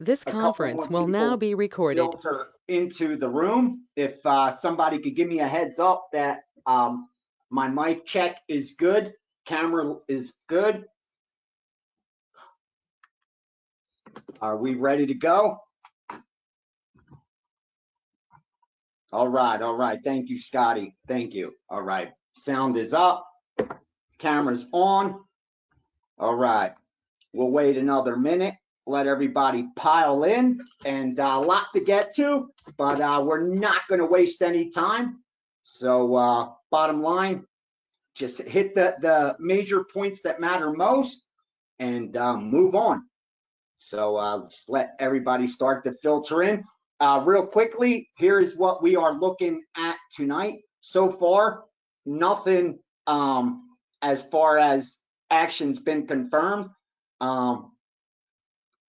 This a couple conference more will now people be recorded. filter into the room. If somebody could give me a heads up that my mic check is good, camera is good. Are we ready to go? All right. Thank you, Scotty. Thank you. All right. Sound is up. Camera's on. All right. We'll wait another minute. Let everybody pile in, and a lot to get to, but we're not going to waste any time. So bottom line, just hit the major points that matter most and move on. So just let everybody start to filter in. Real quickly, here is what we are looking at tonight. So far, nothing as far as action's been confirmed.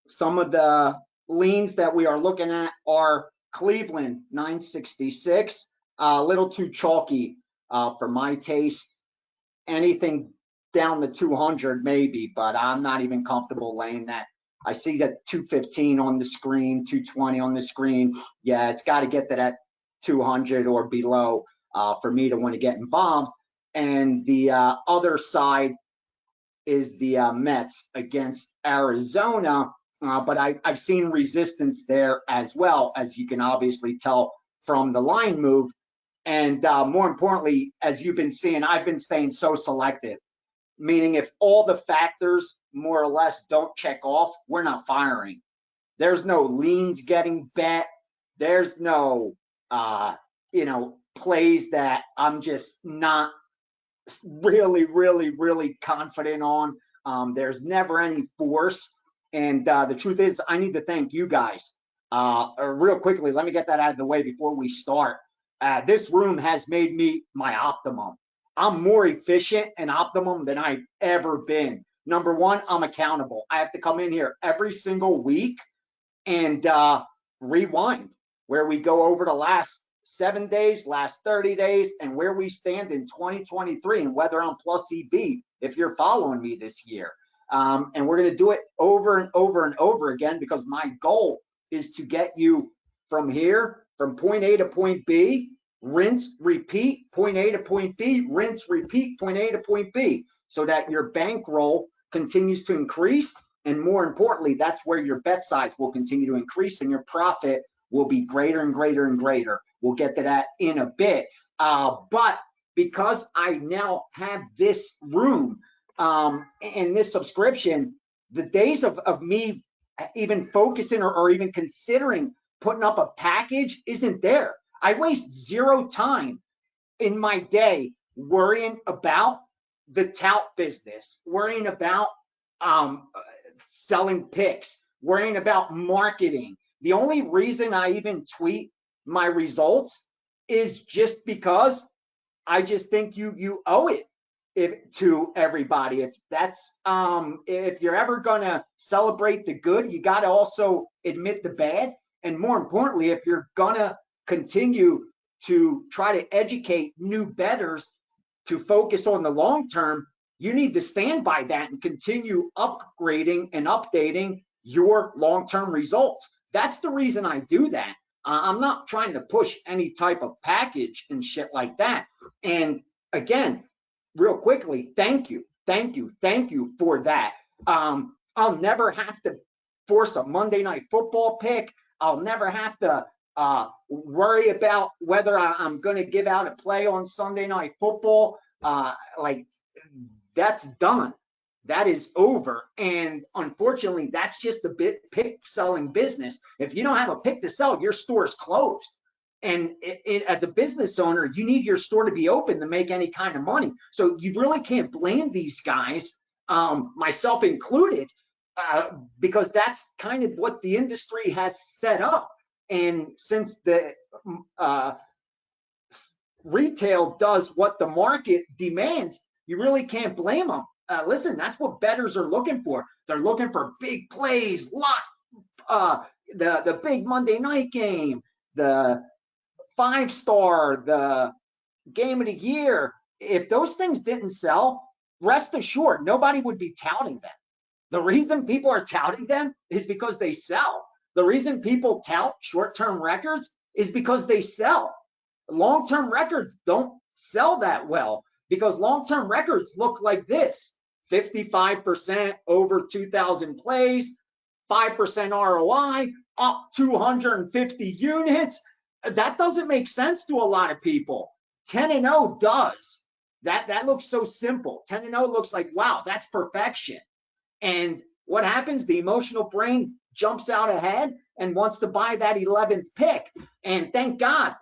Some of the leans that we are looking at are Cleveland 966, a little too chalky for my taste. Anything down the 200 maybe, but I'm not even comfortable laying that. I see that 215 on the screen, 220 on the screen. Yeah, it's got to get to that 200 or below for me to want to get involved. And the other side is the Mets against Arizona. But I've seen resistance there as well, as you can obviously tell from the line move. And more importantly, as you've been seeing, I've been staying so selective, meaning if all the factors more or less don't check off, we're not firing. There's no leans getting bet. There's no, plays that I'm just not really confident on. There's never any force. And the truth is, I need to thank you guys. Real quickly, let me get that out of the way before we start. This room has made me my optimum. I'm more efficient and optimum than I've ever been. Number one, I'm accountable. I have to come in here every single week and rewind, where we go over the last 7 days, last 30 days, and where we stand in 2023 and whether I'm plus EV if you're following me this year. And we're going to do it over and over and over again, because my goal is to get you from here, from point A to point B, rinse, repeat, point A to point B, rinse, repeat, point A to point B, so that your bankroll continues to increase. And more importantly, that's where your bet size will continue to increase and your profit will be greater and greater and greater. We'll get to that in a bit. But because I now have this room and this subscription, the days of me even focusing or even considering putting up a package isn't there. I waste zero time in my day worrying about the tout business, worrying about selling picks, worrying about marketing. The only reason I even tweet my results is just because I just think you owe it to everybody. If that's if you're ever gonna celebrate the good, you got to also admit the bad. And more importantly, if you're gonna continue to try to educate new bettors to focus on the long term, you need to stand by that and continue upgrading and updating your long-term results. That's the reason I do that. I'm not trying to push any type of package and shit like that. And again, real quickly, thank you for that. I'll never have to force a Monday Night Football pick. I'll never have to worry about whether I'm going to give out a play on Sunday Night Football. Like, that's done. That is over. And unfortunately, that's just the pick selling business. If you don't have a pick to sell, your store is closed. And as a business owner, you need your store to be open to make any kind of money. So you really can't blame these guys, myself included, because that's kind of what the industry has set up. And since the retail does what the market demands, you really can't blame them. Listen, that's what bettors are looking for. They're looking for big plays, the big Monday night game, the 5-star, the game of the year. If those things didn't sell, rest assured, nobody would be touting them. The reason people are touting them is because they sell. The reason people tout short-term records is because they sell. Long-term records don't sell that well because long-term records look like this: 55% over 2,000 plays, 5% ROI, up 250 units. That doesn't make sense to a lot of people. 10-0 does. That looks so simple. 10-0 looks like, wow, that's perfection. And what happens? The emotional brain jumps out ahead and wants to buy that 11th pick. And thank God,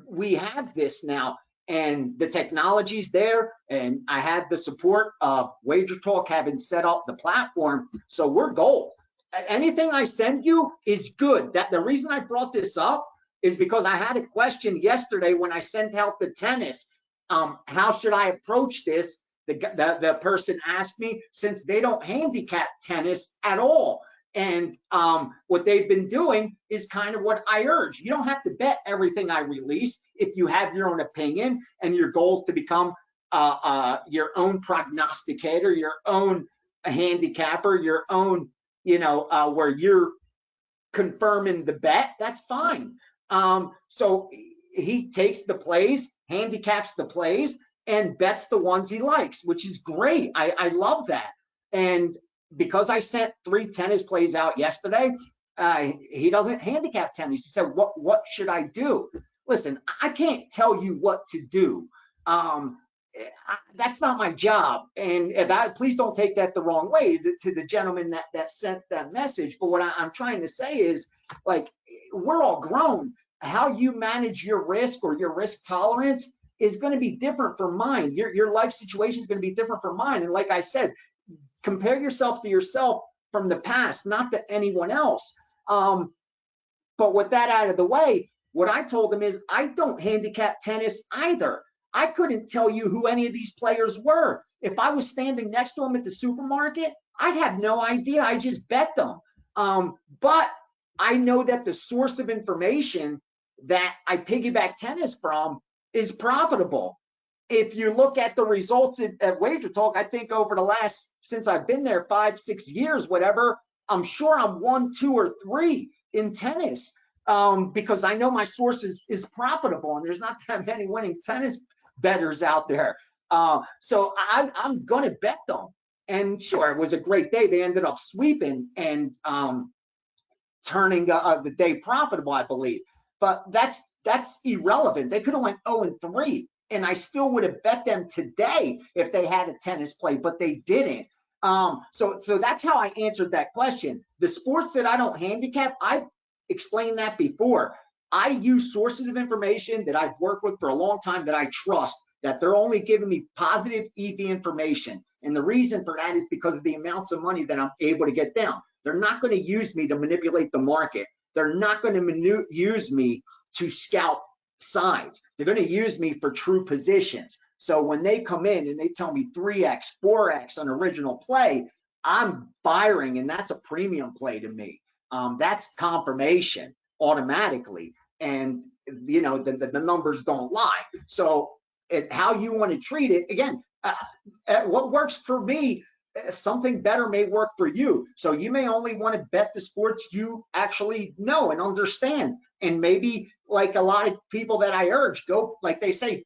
we have this now. And the technology's there. And I had the support of WagerTalk having set up the platform. So we're gold. Anything I send you is good. That the reason I brought this up is because I had a question yesterday when I sent out the tennis. How should I approach this? The person asked me, since they don't handicap tennis at all. And what they've been doing is kind of what I urge. You don't have to bet everything I release if you have your own opinion and your goal is to become your own prognosticator, your own handicapper, your own, where you're confirming the bet. That's fine. So he takes the plays, handicaps the plays, and bets the ones he likes, which is great. I love that. And because I sent 3 tennis plays out yesterday, he doesn't handicap tennis. He said, what should I do? Listen, I can't tell you what to do. That's not my job. And please don't take that the wrong way to the gentleman that sent that message. But what I'm trying to say is, like, we're all grown. How you manage your risk or your risk tolerance is going to be different from mine. Your life situation is going to be different from mine. And like I said, compare yourself to yourself from the past, not to anyone else. But with that out of the way, what I told him is I don't handicap tennis either. I couldn't tell you who any of these players were. If I was standing next to them at the supermarket, I'd have no idea. I just bet them. But I know that the source of information that I piggyback tennis from is profitable. If you look at the results at WagerTalk, I think over the last, since I've been there 5, 6 years, whatever, I'm sure I'm 1, 2, or 3 in tennis because I know my source is profitable, and there's not that many winning tennis bettors out there. So I'm going to bet them. And sure, it was a great day. They ended up sweeping and turning the day profitable, I believe. But that's irrelevant. They could have went 0-3. And I still would have bet them today if they had a tennis play, but they didn't. So that's how I answered that question. The sports that I don't handicap, I've explained that before. I use sources of information that I've worked with for a long time that I trust, that they're only giving me positive EV information. And the reason for that is because of the amounts of money that I'm able to get down. They're not going to use me to manipulate the market. They're not going to use me to scout sides. They're going to use me for true positions. So when they come in and they tell me 3x, 4x on original play, I'm firing, and that's a premium play to me. That's confirmation automatically, and the numbers don't lie. So how you want to treat it, again, what works for me, something better may work for you. So you may only want to bet the sports you actually know and understand. And maybe, like a lot of people that I urge, go, like they say,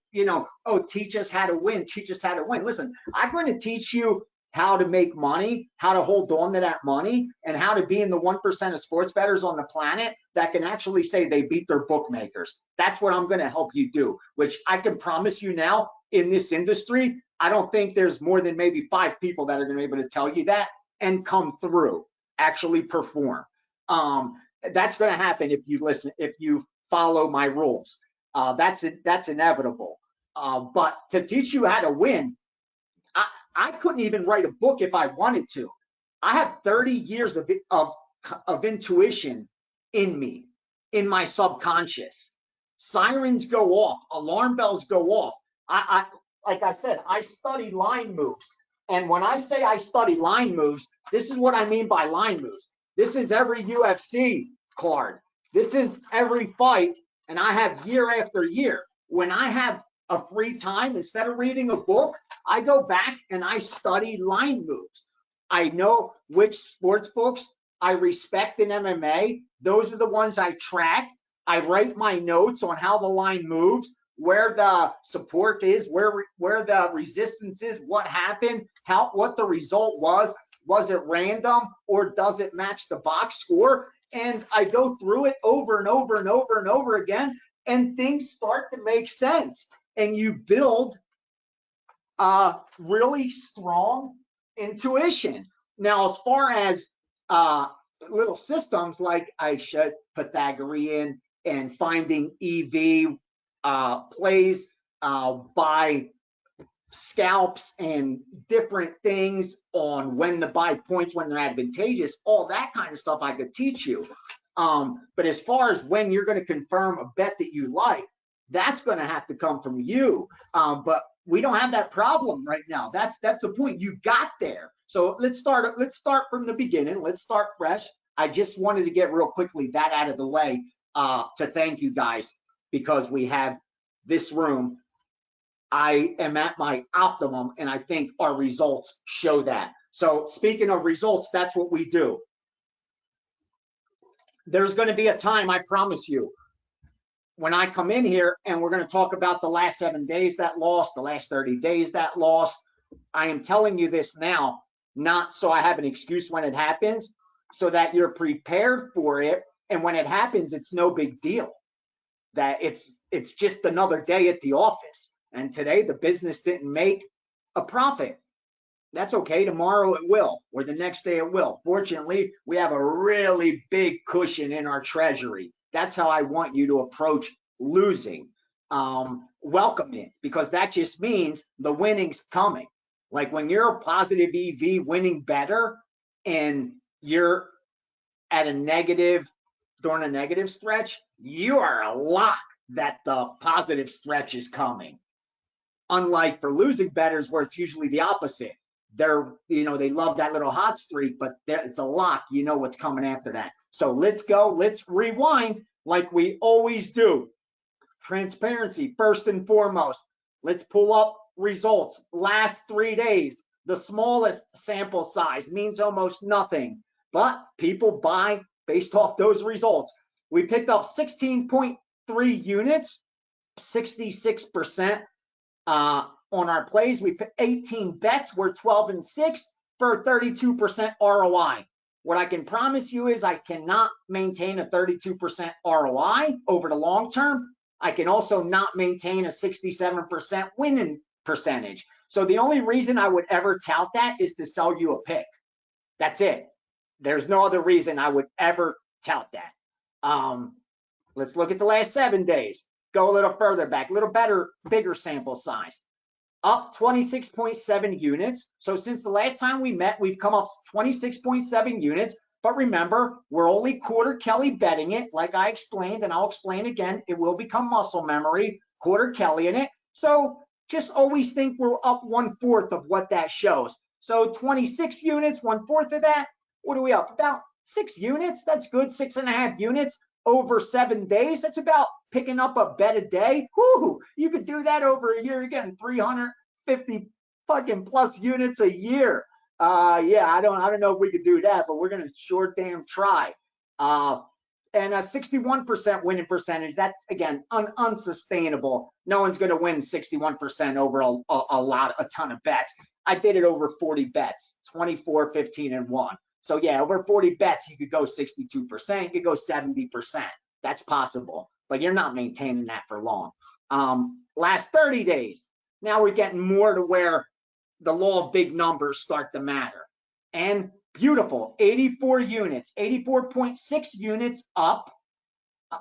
oh, teach us how to win, teach us how to win. Listen, I'm going to teach you how to make money, how to hold on to that money, and how to be in the 1% of sports bettors on the planet that can actually say they beat their bookmakers. That's what I'm going to help you do, which I can promise you now in this industry, I don't think there's more than maybe 5 people that are going to be able to tell you that and come through, actually perform. That's going to happen if you listen, if you follow my rules. That's inevitable. But to teach you how to win, I couldn't even write a book if I wanted to. I have 30 years of intuition in me, in my subconscious. Sirens go off, alarm bells go off. Like I said, I study line moves. And when I say I study line moves, this is what I mean by line moves. This is every UFC card. This is every fight, and I have year after year. When I have a free time, instead of reading a book, I go back and I study line moves. I know which sports books I respect in MMA. Those are the ones I track. I write my notes on how the line moves, where the support is, where the resistance is, what happened, what the result was. Was it random or does it match the box score? And I go through it over and over and over and over again, and things start to make sense. And you build a really strong intuition. Now, as far as little systems like I should Pythagorean and finding EV plays by scalps and different things on when to buy points, when they're advantageous, all that kind of stuff I could teach you. But as far as when you're going to confirm a bet that you like, that's going to have to come from you. But we don't have that problem right now. That's the point. You got there. So let's start from the beginning. Let's start fresh. I just wanted to get real quickly that out of the way to thank you guys, because we have this room. I am at my optimum, and I think our results show that. So speaking of results, that's what we do. There's going to be a time, I promise you, when I come in here and we're going to talk about the last 7 days that lost, the last 30 days that lost. I am telling you this now, not so I have an excuse when it happens, so that you're prepared for it. And when it happens, it's no big deal. That it's just another day at the office. And today the business didn't make a profit. That's okay. Tomorrow it will, or the next day it will. Fortunately, we have a really big cushion in our treasury. That's how I want you to approach losing. Welcome it, because that just means the winning's coming. Like when you're a positive EV winning better and you're at a negative, during a negative stretch, you are a lock that the positive stretch is coming. Unlike for losing bettors, where it's usually the opposite. They love that little hot streak, but it's a lock. You know what's coming after that. So let's go. Let's rewind like we always do. Transparency first and foremost. Let's pull up results. Last 3 days, the smallest sample size means almost nothing, but people buy based off those results. We picked up 16.3 units, 66%. On our plays, we put 18 bets. We're 12-6 for 32% ROI. What I can promise you is I cannot maintain a 32% ROI over the long term. I can also not maintain a 67% winning percentage. So the only reason I would ever tout that is to sell you a pick. That's it. There's no other reason I would ever tout that. Let's look at the last 7 days. Go a little further back, a little better, bigger sample size. Up 26.7 units. So since the last time we met, we've come up 26.7 units. But remember, we're only quarter Kelly betting it, like I explained, and I'll explain again. It will become muscle memory, quarter Kelly in it. So just always think we're up 1/4 of what that shows. So 26 units, 1/4 of that. What are we up? About 6 units. That's good. 6.5 units over 7 days. That's about picking up a bet a day. Whoo, you could do that over a year. You're getting 350 fucking plus units a year. Yeah, I don't know if we could do that, but we're gonna sure damn try. And a 61% winning percentage. That's again unsustainable. No one's gonna win 61% over a ton of bets. I did it over 40 bets, 24, 15, and 1. So yeah, over 40 bets, you could go 62%, you could go 70%. That's possible, but you're not maintaining that for long. Last 30 days, now we're getting more to where the law of big numbers start to matter. And beautiful, 84 units, 84.6 units up,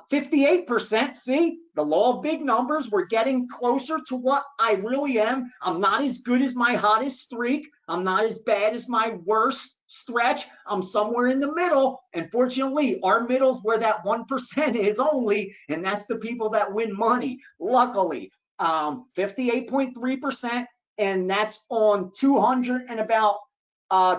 58%. See, the law of big numbers, we're getting closer to what I really am. I'm not as good as my hottest streak. I'm not as bad as my worst stretch. I'm somewhere in the middle. And fortunately, our middle's where that 1% is only, and that's the people that win money. Luckily, 58.3%, and that's on 200 and about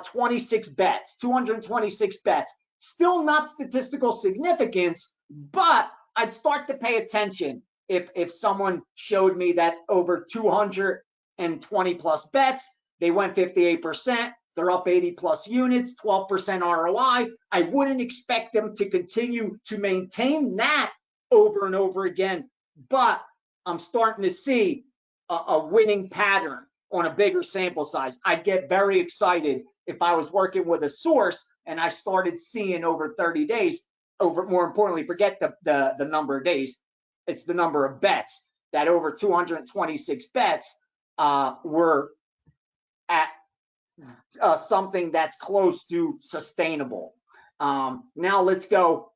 26 bets, 226 bets. Still not statistical significance, but I'd start to pay attention if someone showed me that over 220 plus bets, they went 58%, They're up 80 plus units, 12% ROI. I wouldn't expect them to continue to maintain that over and over again, but I'm starting to see a winning pattern on a bigger sample size. I'd get very excited if I was working with a source and I started seeing over 30 days, more importantly, forget the number of days, it's the number of bets, that over 226 bets were at something that's close to sustainable. Now let's go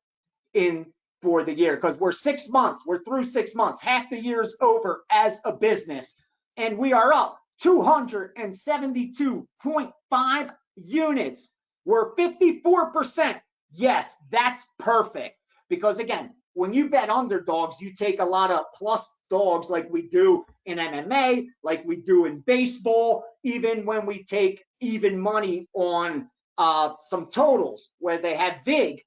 in for the year, because we're 6 months, we're through 6 months, half the year's over as a business, and we are up 272.5 units. We're 54%. Yes, that's perfect, because again, when you bet underdogs, you take a lot of plus dogs like we do in MMA, like we do in baseball, even when we take even money on some totals where they have VIG,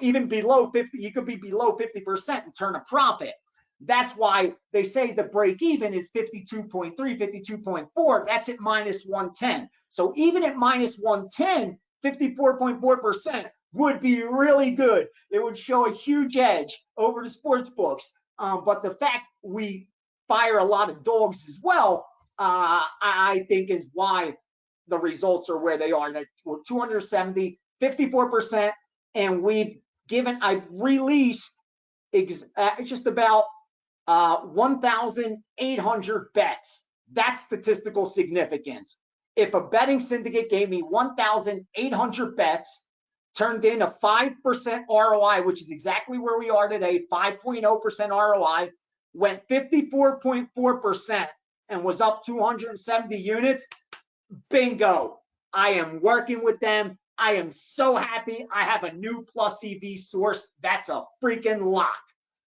even below 50, you could be below 50% and turn a profit. That's why they say the break even is 52.3, 52.4. That's at minus 110. So even at minus 110, 54.4% would be really good. It would show a huge edge over the sports books. But the fact we fire a lot of dogs as well, I think is why the results are where they are. We're 270, 54%, and I've released just about 1,800 bets. That's statistical significance. If a betting syndicate gave me 1,800 bets, turned in a 5% ROI, which is exactly where we are today, 5.0% ROI, went 54.4% and was up 270 units, bingo. I am working with them. I am so happy. I have a new plus EV source. That's a freaking lock.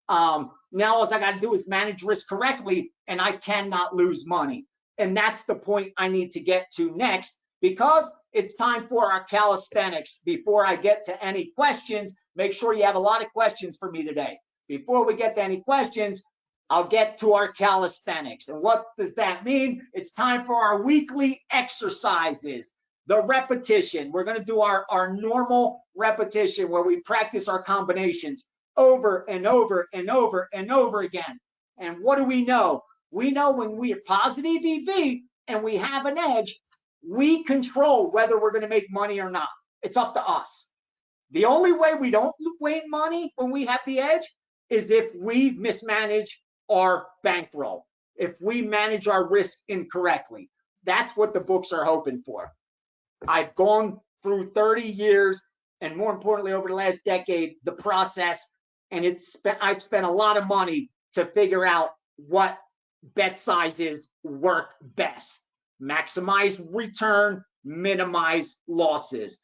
Now all I got to do is manage risk correctly, and I cannot lose money. And that's the point I need to get to next, because it's time for our calisthenics. Before I get to any questions, make sure you have a lot of questions for me today. Before we get to any questions, I'll get to our calisthenics. And what does that mean? It's time for our weekly exercises. The repetition. We're going to do our normal repetition where we practice our combinations over and over and over and over again. And what do we know? We know when we are positive EV and we have an edge, we control whether we're going to make money or not. It's up to us. The only way we don't win money when we have the edge is if we mismanage our bankroll, if we manage our risk incorrectly. That's what the books are hoping for. I've gone through 30 years, and more importantly, over the last decade, the process, and I've spent a lot of money to figure out what bet sizes work best. Maximize return, minimize losses.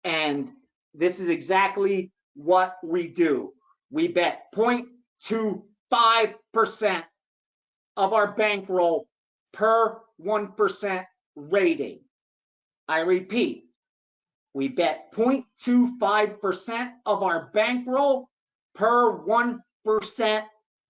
And this is exactly what we do. We bet 0.25% of our bankroll per 1% rating. I repeat, we bet 0.25% of our bankroll per 1%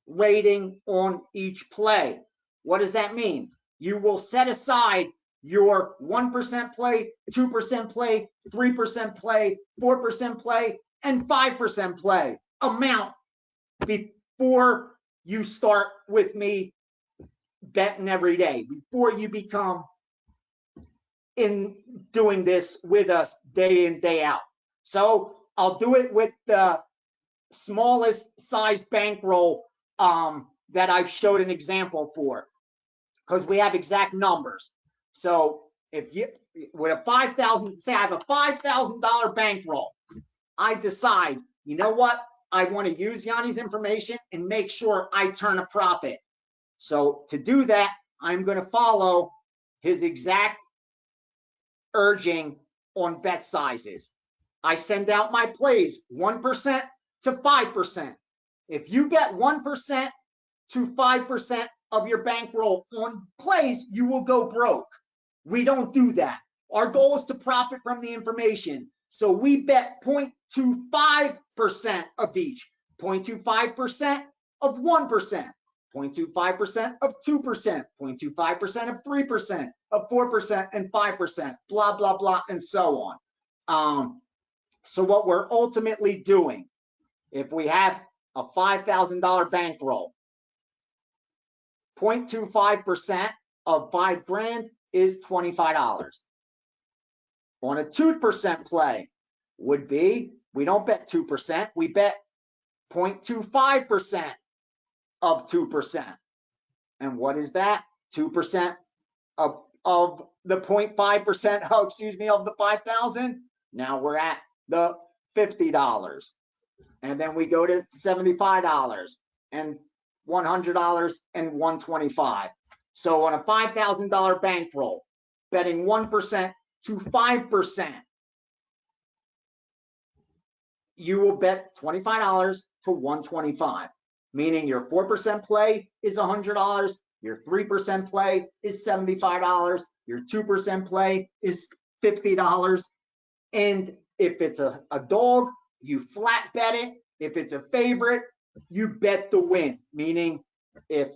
rating on each play. What does that mean? You will set aside your 1% play, 2% play, 3% play, 4% play, and 5% play amount before you start with me betting every day, before you become in doing this with us day in, day out. So I'll do it with the smallest size bankroll that I've showed an example for, because we have exact numbers. So if you, with a $5,000, say I have a $5,000 bankroll, I decide, you know what? I want to use Gianni's information and make sure I turn a profit. So to do that, I'm going to follow his exact urging on bet sizes. I send out my plays 1% to 5%. If you bet 1% to 5% of your bankroll on plays, you will go broke. We don't do that. Our goal is to profit from the information. So we bet 0.25% of each, 0.25% of 1%, 0.25% of 2%, 0.25% of 3%, of 4% and 5%, blah, blah, blah, and so on. So what we're ultimately doing, if we have a $5,000 bankroll, 0.25% of $5,000 is $25. On a 2% play would be, we don't bet 2%, we bet 0.25% of 2%. And what is that? 2% of the 0.5%, oh, excuse me, of the 5,000. Now we're at the $50. And then we go to $75 and $100 and $125. So on a $5,000 bankroll, betting 1% to 5%, you will bet $25 to $125, meaning your 4% play is $100, your 3% play is $75, your 2% play is $50. And if it's a dog, you flat bet it. If it's a favorite, you bet the win, meaning if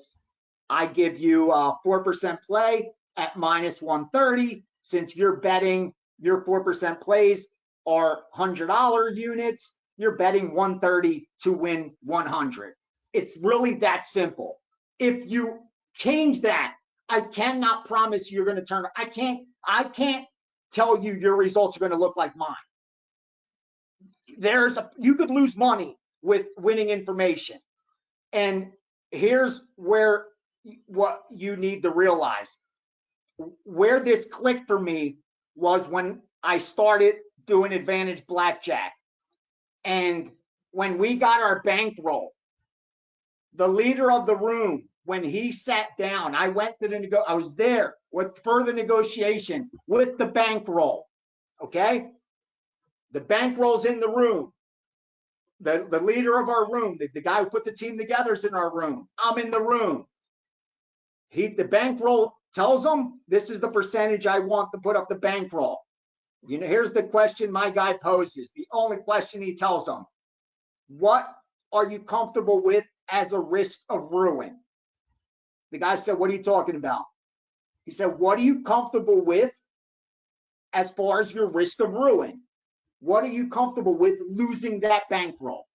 I give you a 4% play at minus 130, since you're betting your 4% plays are $100 units, you're betting 130 to win 100. It's really that simple. If you change that, I cannot promise you're going to turn. I can't tell you your results are going to look like mine. You could lose money with winning information. And here's what you need to realize. Where this clicked for me was when I started doing advantage blackjack. And when we got our bankroll, the leader of the room, when he sat down, I was there with further negotiation with the bankroll. Okay? The bankroll's in the room. The leader of our room, the guy who put the team together, is in our room. I'm in the room. The bankroll tells him, this is the percentage I want to put up the bankroll. You know, here's the question my guy poses. The only question he tells them: what are you comfortable with as a risk of ruin? The guy said, what are you talking about? He said, what are you comfortable with as far as your risk of ruin? What are you comfortable with losing that bankroll?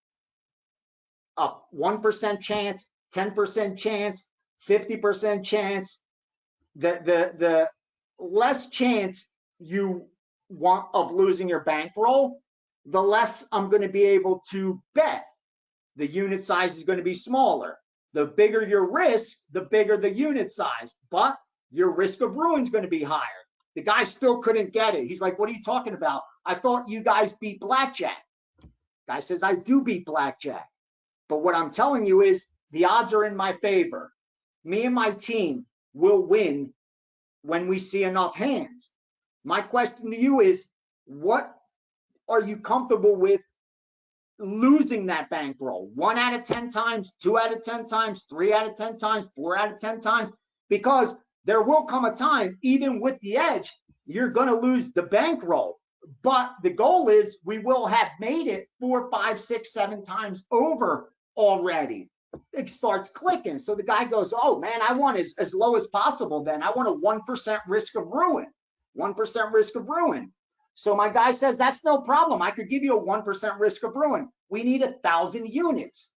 A 1% chance, 10% chance, 50% chance. The less chance you want of losing your bankroll, the less I'm going to be able to bet. The unit size is going to be smaller. The bigger your risk, the bigger the unit size, but your risk of ruin is going to be higher. The guy still couldn't get it. He's like, what are you talking about? I thought you guys beat blackjack. Guy says, I do beat blackjack. But what I'm telling you is the odds are in my favor. Me and my team will win when we see enough hands. My question to you is, what are you comfortable with losing that bankroll? 1 out of 10 times, 2 out of 10 times, 3 out of 10 times, 4 out of 10 times, because there will come a time, even with the edge, you're going to lose the bankroll. But the goal is we will have made it 4, 5, 6, 7 times over already. It starts clicking. So the guy goes, oh man, I want as low as possible then. I want a 1% risk of ruin. 1% risk of ruin. So my guy says, that's no problem. I could give you a 1% risk of ruin. We need 1,000 units.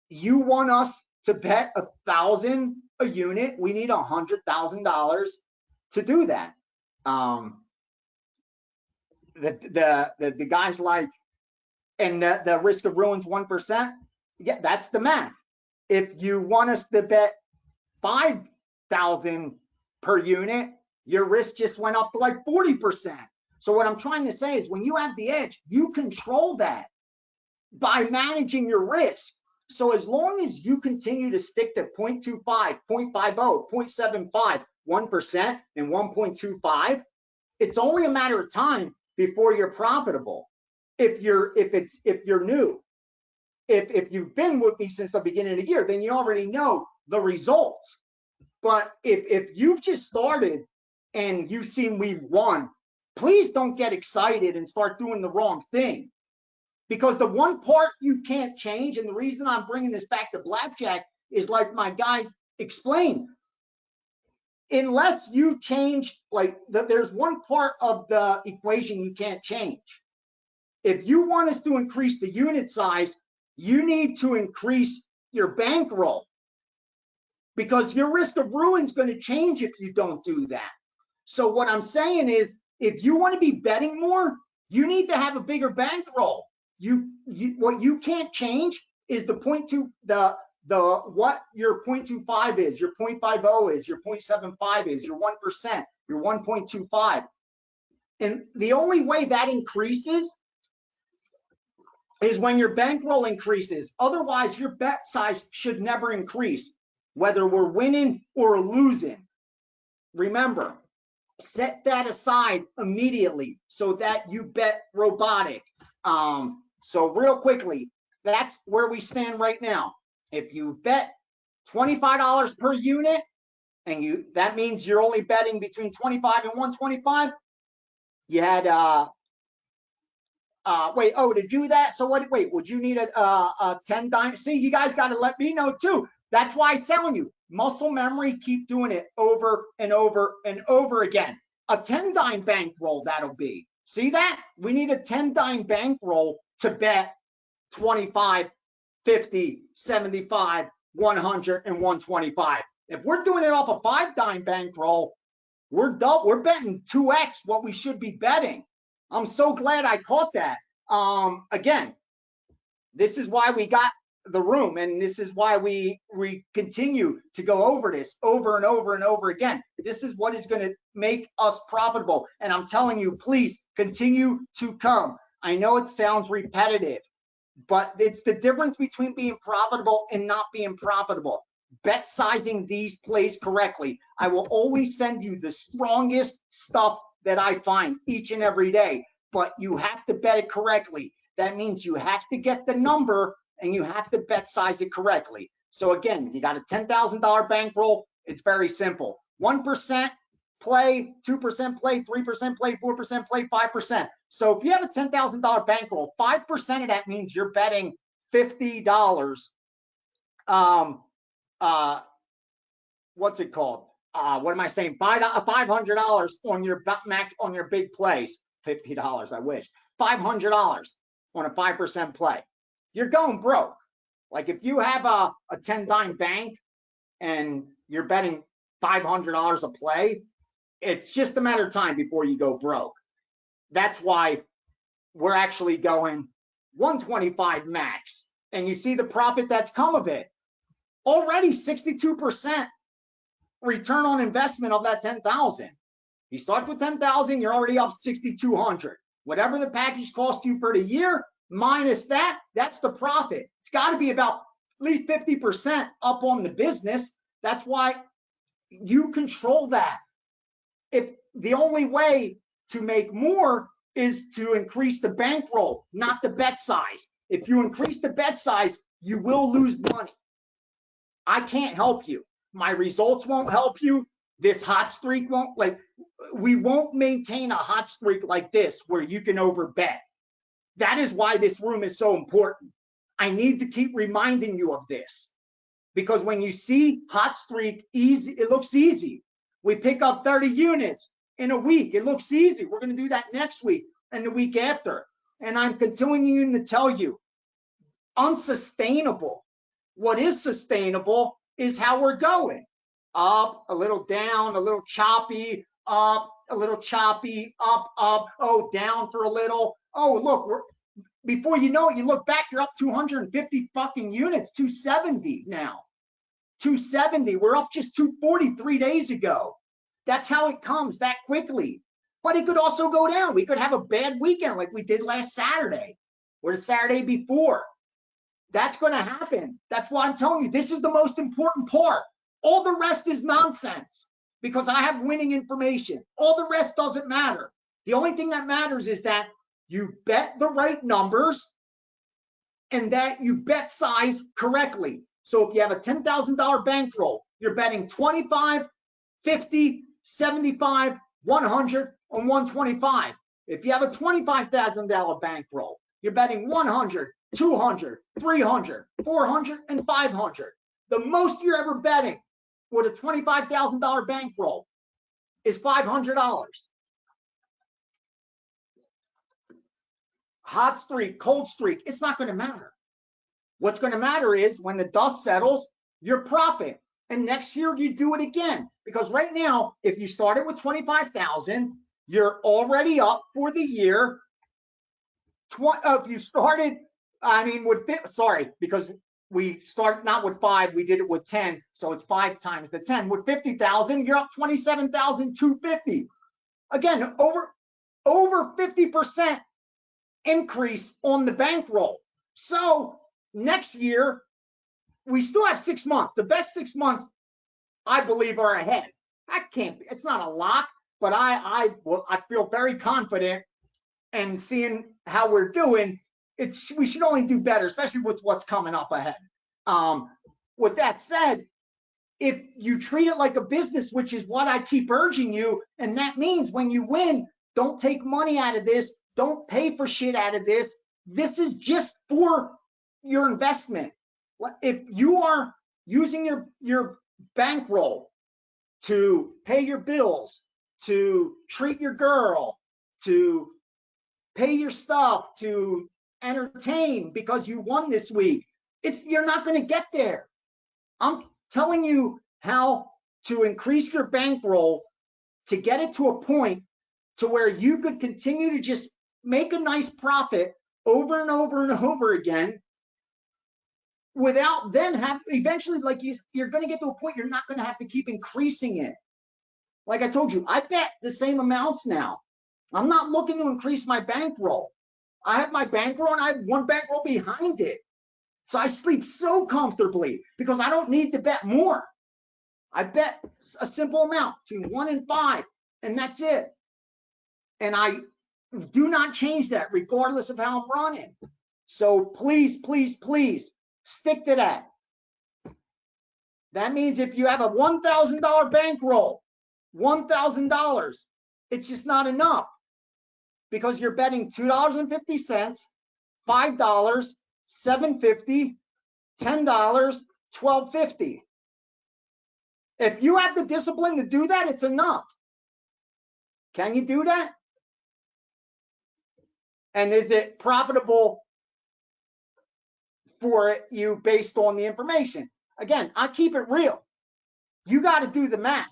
You want us to bet 1,000 a unit? We need $100,000 to do that. The guy's like, and the risk of ruin's 1%. Yeah, that's the math. If you want us to bet 5,000 per unit, your risk just went up to like 40%. So what I'm trying to say is, when you have the edge, you control that by managing your risk. So as long as you continue to stick to 0.25, 0.50, 0.75, 1%, and 1.25, it's only a matter of time before you're profitable. If you're new, if you've been with me since the beginning of the year, then you already know the results. But if you've just started and you've seen we've won, please don't get excited and start doing the wrong thing. Because the one part you can't change, and the reason I'm bringing this back to blackjack is like my guy explained. Unless you change, like there's one part of the equation you can't change. If you want us to increase the unit size, you need to increase your bankroll, because your risk of ruin is going to change if you don't do that. So what I'm saying is, if you want to be betting more, you need to have a bigger bankroll. What you can't change is the what your 0.25 is, your 0.50 is, your 0.75 is, your 1%, your 1.25. And the only way that increases is when your bankroll increases. Otherwise, your bet size should never increase, whether we're winning or losing. Remember, set that aside immediately so that you bet robotic. So real quickly, that's where we stand right now. If you bet $25 per unit, and that means you're only betting between 25 and 125, you had to do that. So would you need a 10 dime? See, you guys got to let me know too. That's why I'm telling you, muscle memory, keep doing it over and over and over again. A 10 dime bankroll, that'll be. See that? We need a 10 dime bankroll to bet 25, 50, 75, 100, and 125. If we're doing it off a 5 dime bankroll, we're betting 2x what we should be betting. I'm so glad I caught that. Again, this is why we got the room, and this is why we continue to go over this over and over and over again. This is what is going to make us profitable. And I'm telling you, please continue to come. I know it sounds repetitive, but it's the difference between being profitable and not being profitable. Bet sizing these plays correctly. I will always send you the strongest stuff that I find each and every day, but you have to bet it correctly. That means you have to get the number and you have to bet size it correctly. So again, you got a $10,000 bankroll. It's very simple. 1% play, 2% play, 3% play, 4% play, 5%. So if you have a $10,000 bankroll, 5% of that means you're betting $50. What's it called? What am I saying? $500 on your big plays. $50, I wish. $500 on a 5% play. You're going broke. Like if you have a 10 dime bank and you're betting $500 a play, it's just a matter of time before you go broke. That's why we're actually going 125 max. And you see the profit that's come of it. Already 62% return on investment of that 10,000. You start with 10,000, you're already up 6,200. Whatever the package cost you for the year, minus that, that's the profit. It's got to be about at least 50% up on the business. That's why you control that. If the only way to make more is to increase the bankroll, not the bet size. If you increase the bet size, you will lose money. I can't help you. My results won't help you. This hot streak won't, we won't maintain a hot streak like this where you can overbet. That is why this room is so important. I need to keep reminding you of this, because when you see hot streak easy, it looks easy. We pick up 30 units in a week. It looks easy. We're going to do that next week and the week after. And I'm continuing to tell you, unsustainable. What is sustainable is how we're going. Up, a little down, a little choppy, up, a little choppy, up, oh, down for a little. Oh, look, before you know it, you look back, you're up 250 fucking units, 270 now. 270, we're up just 240 3 days ago. That's how it comes that quickly. But it could also go down. We could have a bad weekend like we did last Saturday or the Saturday before. That's going to happen. That's why I'm telling you, this is the most important part. All the rest is nonsense because I have winning information. All the rest doesn't matter. The only thing that matters is that you bet the right numbers and that you bet size correctly. So if you have a $10,000 bankroll, you're betting 25, 50, 75, 100, and 125. If you have a $25,000 bankroll, you're betting 100, 200, 300, 400, and 500. The most you're ever betting with a $25,000 bankroll is $500. Hot streak, cold streak, it's not going to matter. What's going to matter is when the dust settles, your profit. And next year you do it again. Because right now, if you started with 25,000, you're already up for the year. If you started, because we start not with 5, we did it with 10, so it's 5 times the 10. With 50,000, you're up 27,250. Again, over 50% increase on the bankroll. So next year, we still have 6 months. The best 6 months, I believe, are ahead. It's not a lock, but I feel very confident, and seeing how we're doing, we should only do better, especially with what's coming up ahead. With that said, if you treat it like a business, which is what I keep urging you, and that means when you win, don't take money out of this, don't pay for shit out of this. This is just for your investment. If you are using your bankroll to pay your bills, to treat your girl, to pay your stuff, to entertain because you won this week, you're not going to get there. I'm telling you how to increase your bankroll to get it to a point to where you could continue to just make a nice profit over and over and over again, without then eventually, like you're going to get to a point you're not going to have to keep increasing it. Like I told you, I bet the same amounts now. I'm not looking to increase my bankroll. I have my bankroll and I have one bankroll behind it. So I sleep so comfortably because I don't need to bet more. I bet a simple amount between 1 and 5, and that's it. And I do not change that regardless of how I'm running. So please, please, please stick to that. That means if you have a $1,000 bankroll, $1,000, it's just not enough, because you're betting $2.50, $5, $7.50, $10, $12.50. If you have the discipline to do that, it's enough. Can you do that? And is it profitable for you based on the information? Again, I keep it real. You got to do the math.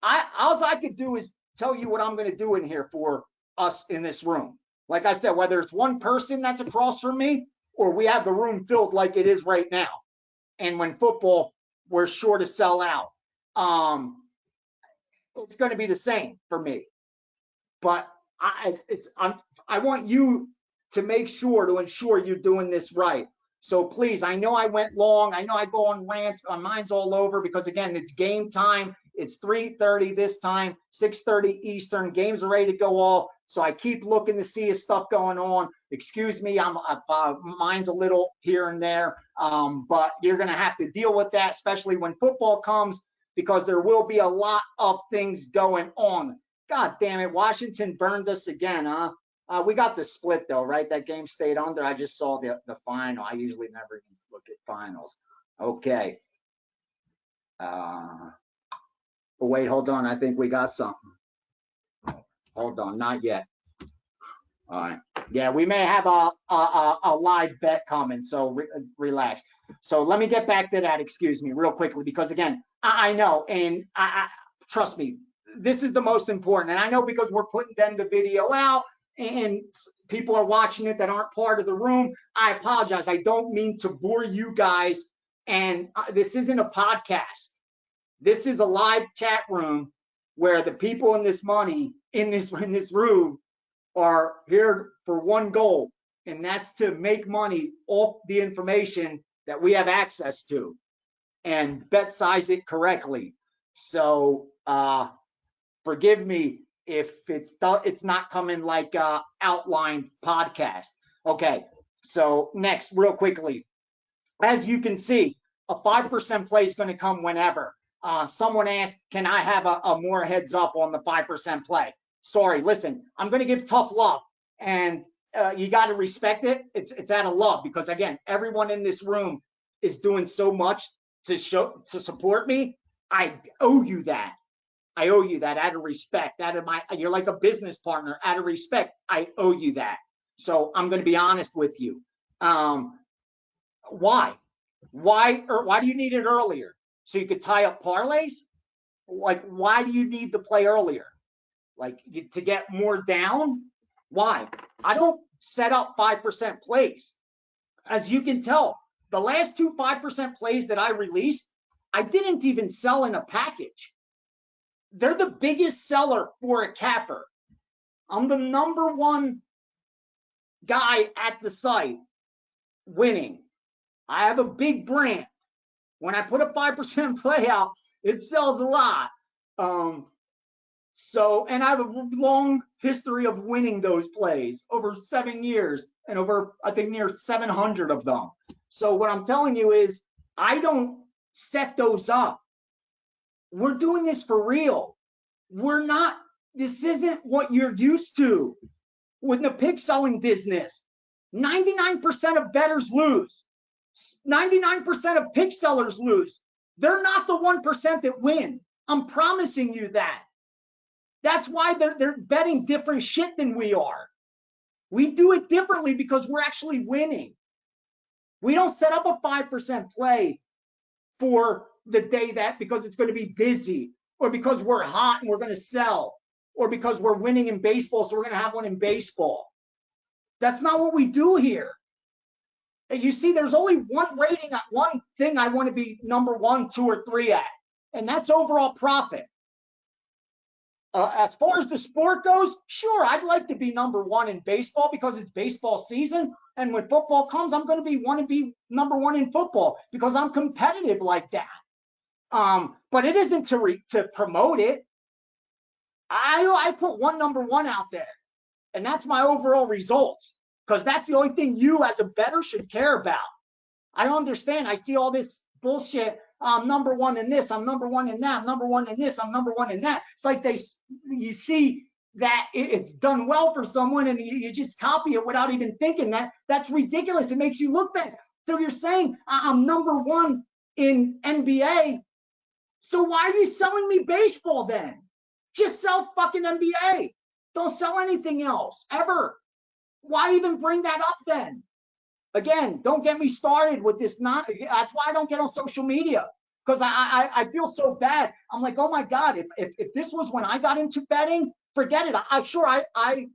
All I could do is tell you what I'm going to do in here for us in this room. Like I said, whether it's one person that's across from me or we have the room filled like it is right now. And when football, we're sure to sell out. It's going to be the same for me. But I want you to make sure to ensure you're doing this right. So please, I know I went long. I know I go on rants. My mind's all over because, again, it's game time. It's 3:30 this time, 6:30 Eastern. Games are ready to go off. So I keep looking to see if stuff going on. Excuse me, mine's a little here and there. But you're going to have to deal with that, especially when football comes, because there will be a lot of things going on. God damn it, Washington burned us again, huh? We got the split though, right? That game stayed under. I just saw the final. I usually never even look at finals. Okay. But wait, hold on. I think we got something. Hold on, not yet. All right. Yeah, we may have a live bet coming, so relax. So let me get back to that, excuse me, real quickly, because again, I know, and I trust me, this is the most important. And I know because we're putting then the video out and people are watching it that aren't part of the room. I apologize. I don't mean to bore you guys. And this isn't a podcast. This is a live chat room where the people in this room are here for one goal, and that's to make money off the information that we have access to and bet size it correctly. So forgive me if it's not coming like a outlined podcast. Okay, so next, real quickly, as you can see, a 5% play is going to come whenever. Someone asked, can I have a more heads up on the 5% play? Sorry, listen, I'm going to give tough love, and you got to respect it. It's out of love, because again, everyone in this room is doing so much to support me, I owe you that. I owe you that out of respect, you're like a business partner. Out of respect, I owe you that. So I'm going to be honest with you. Why? Why do you need it earlier? So you could tie up parlays? Like, why do you need the play earlier? Like, to get more down? Why? I don't set up 5% plays. As you can tell, the last two 5% plays that I released, I didn't even sell in a package. They're the biggest seller for a capper. I'm the #1 guy at the site winning. I have a big brand. When I put a 5% play out, it sells a lot. And I have a long history of winning those plays over 7 years and over, I think, near 700 of them. So what I'm telling you is I don't set those up. We're doing this for real. This isn't what you're used to with the pig selling business. 99% of bettors lose. 99% of pig sellers lose. They're not the 1% that win. I'm promising you that. That's why they're betting different shit than we are. We do it differently because we're actually winning. We don't set up a 5% play for the day because it's going to be busy, or because we're hot and we're going to sell, or because we're winning in baseball, so we're going to have one in baseball. That's not what we do here. You see, there's only one rating, one thing I want to be #1, 2, or 3 at, and that's overall profit. As far as the sport goes, sure, I'd like to be #1 in baseball because it's baseball season, and when football comes, I'm going to want to be #1 in football because I'm competitive like that. But it isn't to promote it. I put one #1 out there, and that's my overall results, because that's the only thing you as a bettor should care about. I don't understand. I see all this bullshit. I'm #1 in this, I'm #1 in that, I'm #1 in this, I'm #1 in that. It's like you see that it's done well for someone and you just copy it without even thinking that. That's ridiculous. It makes you look bad. So you're saying I'm #1 in NBA. So why are you selling me baseball then? Just sell fucking NBA. Don't sell anything else ever. Why even bring that up then? Again, don't get me started with this. That's why I don't get on social media, because I feel so bad. I'm like, oh my God, if this was when I got into betting, forget it. I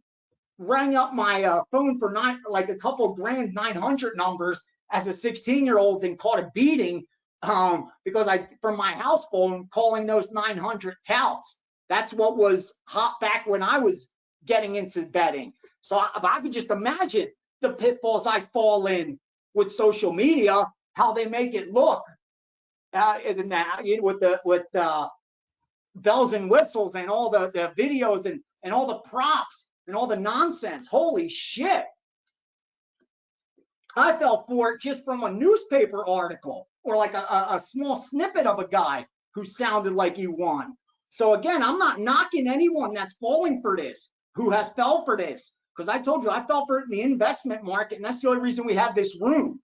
rang up my phone for like a couple grand 900 numbers as a 16-year-old and caught a beating because from my house phone calling those 900 touts. That's what was hot back when I was getting into betting. So I could just imagine the pitfalls I fall in with social media, how they make it look, with bells and whistles and all the videos and all the props and all the nonsense. Holy shit. I fell for it just from a newspaper article or like a small snippet of a guy who sounded like he won. So again, I'm not knocking anyone that's falling for this, who has fell for this. Because I told you, I fell for it in the investment market, and that's the only reason we have this room,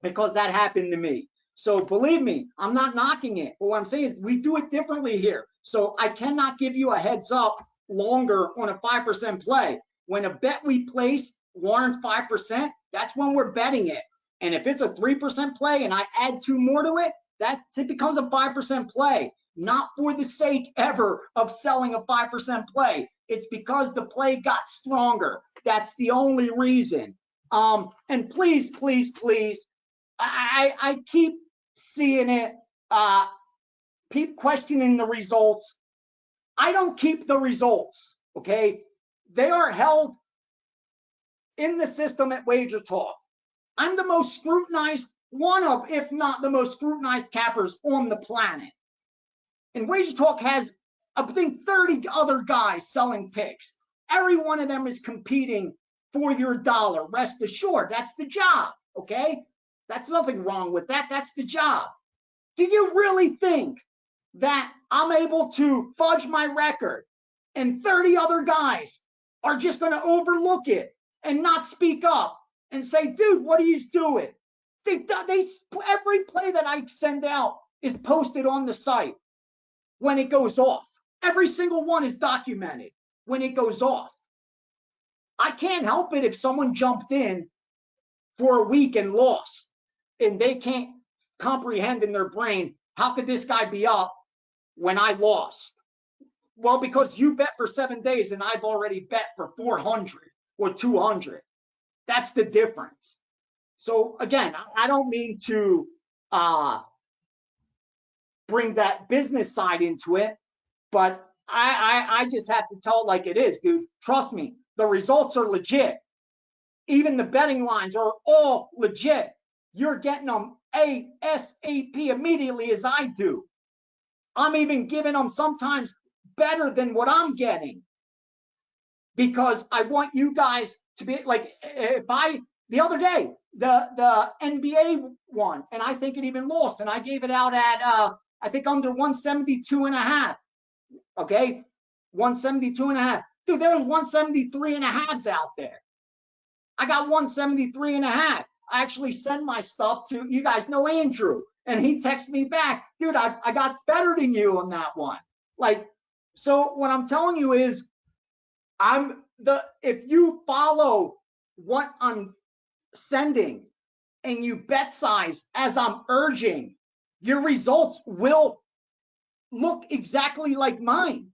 because that happened to me. So believe me, I'm not knocking it. But what I'm saying is we do it differently here. So I cannot give you a heads up longer on a 5% play. When a bet we place warrants 5%, that's when we're betting it. And if it's a 3% play and I add 2 more to it, it becomes a 5% play. Not for the sake ever of selling a 5% play. It's because the play got stronger. That's the only reason. And please, please, please, I keep seeing it, keep questioning the results. I don't keep the results, okay? They are held in the system at WagerTalk. I'm the most scrutinized, one of, if not the most scrutinized cappers on the planet. And WagerTalk has, I think, 30 other guys selling picks. Every one of them is competing for your dollar. Rest assured, that's the job, okay? That's nothing wrong with that. That's the job. Do you really think that I'm able to fudge my record and 30 other guys are just going to overlook it and not speak up and say, dude, what are you doing? Every play that I send out is posted on the site when it goes off. Every single one is documented when it goes off. I can't help it if someone jumped in for a week and lost, and they can't comprehend in their brain, how could this guy be up when I lost? Well, because you bet for 7 days and I've already bet for 400 or 200. That's the difference. So again, I don't mean to bring that business side into it, but I just have to tell it like it is, dude. Trust me, the results are legit. Even the betting lines are all legit. You're getting them ASAP immediately as I do. I'm even giving them sometimes better than what I'm getting, because I want you guys to be like, the other day, the NBA won, and I think it even lost, and I gave it out at, I think under 172.5. Okay, 172.5. Dude, there was 173.5s out there. I got 173.5. I actually send my stuff to, you guys know Andrew, and he texted me back, dude, I got better than you on that one. Like, so what I'm telling you is, if you follow what I'm sending and you bet size as I'm urging, your results will look exactly like mine.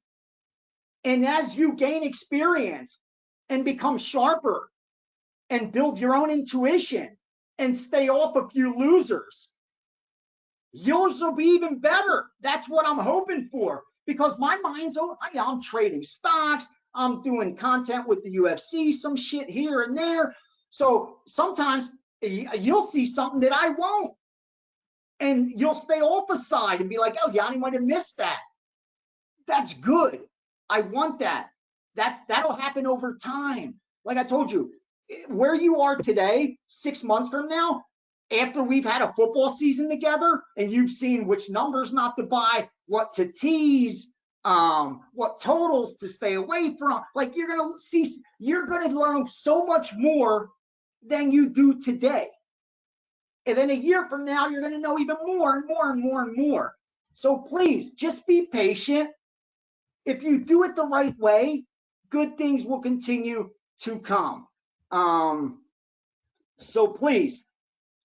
And as you gain experience and become sharper and build your own intuition and stay off a few losers, yours will be even better. That's what I'm hoping for, because my mind's, I'm trading stocks, I'm doing content with the UFC, some shit here and there. So sometimes you'll see something that I won't, and you'll stay off a side and be like, oh, Gianni might have missed that. That's good. I want that. That'll happen over time. Like I told you, where you are today, 6 months from now, after we've had a football season together and you've seen which numbers not to buy, what to tease, what totals to stay away from, like you're gonna learn so much more than you do today. And then a year from now, you're gonna know even more and more and more and more. So please just be patient. If you do it the right way, good things will continue to come. So please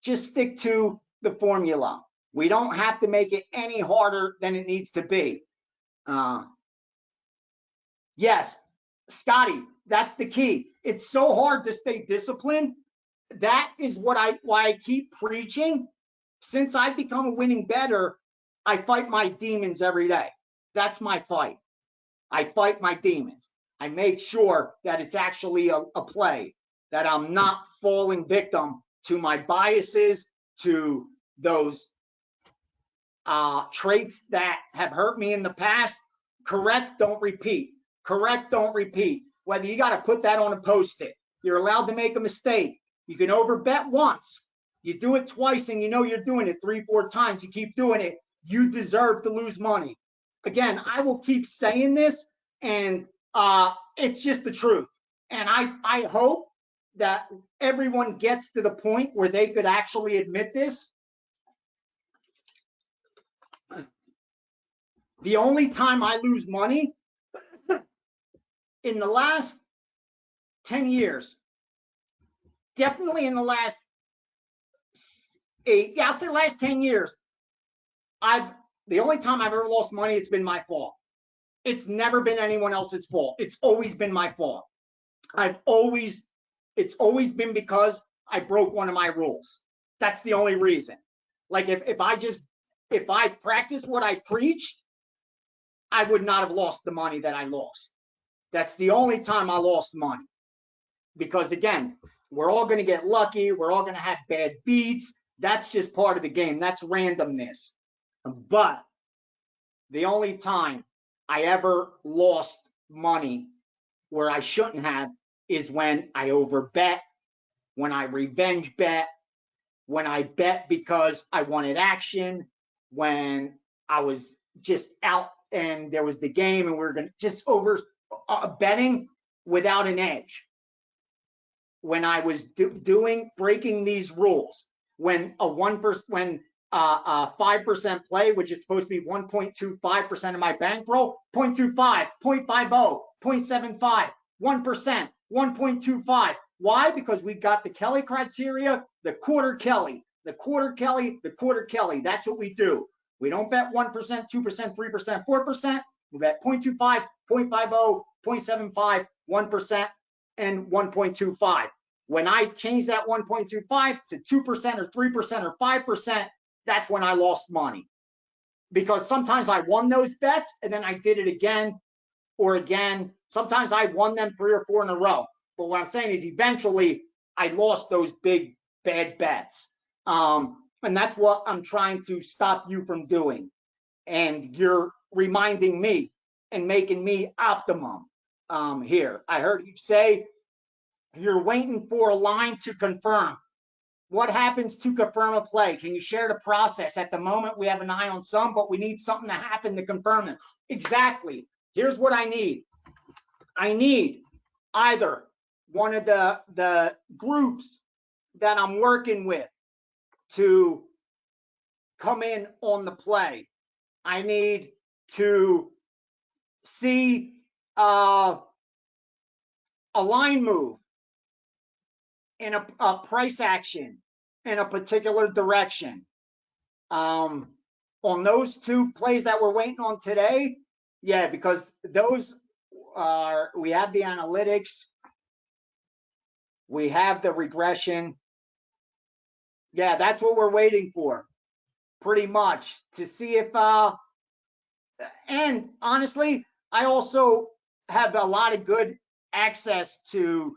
just stick to the formula. We don't have to make it any harder than it needs to be. Yes, Scotty, that's the key. It's so hard to stay disciplined. That is why I keep preaching. Since I've become a winning bettor, I fight my demons every day. That's my fight. I fight my demons. I make sure that it's actually a play, that I'm not falling victim to my biases, to those traits that have hurt me in the past. Correct, don't repeat. Correct, don't repeat. Whether you got to put that on a Post-it. You're allowed to make a mistake. You can overbet once. You do it twice and you know you're doing it 3-4 times. You keep doing it. You deserve to lose money. Again, I will keep saying this, and it's just the truth. And I hope that everyone gets to the point where they could actually admit this. The only time I lose money in the last 10 years, definitely in the last I'll say last 10 years, the only time I've ever lost money, it's been my fault. It's never been anyone else's fault. It's always been my fault. It's always been because I broke one of my rules. That's the only reason. Like if I practiced what I preached, I would not have lost the money that I lost. That's the only time I lost money. Because again, we're all going to get lucky. We're all going to have bad beats. That's just part of the game. That's randomness. But the only time I ever lost money where I shouldn't have is when I overbet, when I revenge bet, when I bet because I wanted action, when I was just out and there was the game and we were going to just over betting without an edge. When I was breaking these rules. when a 5% play, which is supposed to be 1.25% of my bankroll, 0.25, 0.50, 0.75, 1%, 1.25. Why? Because we've got the Kelly criteria, the quarter Kelly, the quarter Kelly, the quarter Kelly. That's what we do. We don't bet 1%, 2%, 3%, 4%. We bet 0.25, 0.50, 0.75, 1%, and 1.25. When I change that 1.25 to 2% or 3% or 5%, that's when I lost money. Because sometimes I won those bets and then I did it again or again. Sometimes I won them 3 or 4 in a row. But what I'm saying is eventually I lost those big bad bets. And that's what I'm trying to stop you from doing. And you're reminding me and making me optimum here. I heard you say you're waiting for a line to confirm. What happens to confirm a play? Can you share the process? At the moment, we have an eye on some, but we need something to happen to confirm them. Exactly. Here's what I need. I need either one of the groups that I'm working with to come in on the play. I need to see a line move in a price action in a particular direction. On those 2 plays that we're waiting on today, yeah, because those are, we have the analytics, we have the regression. Yeah, that's what we're waiting for, pretty much, to see if, and honestly, I also have a lot of good access to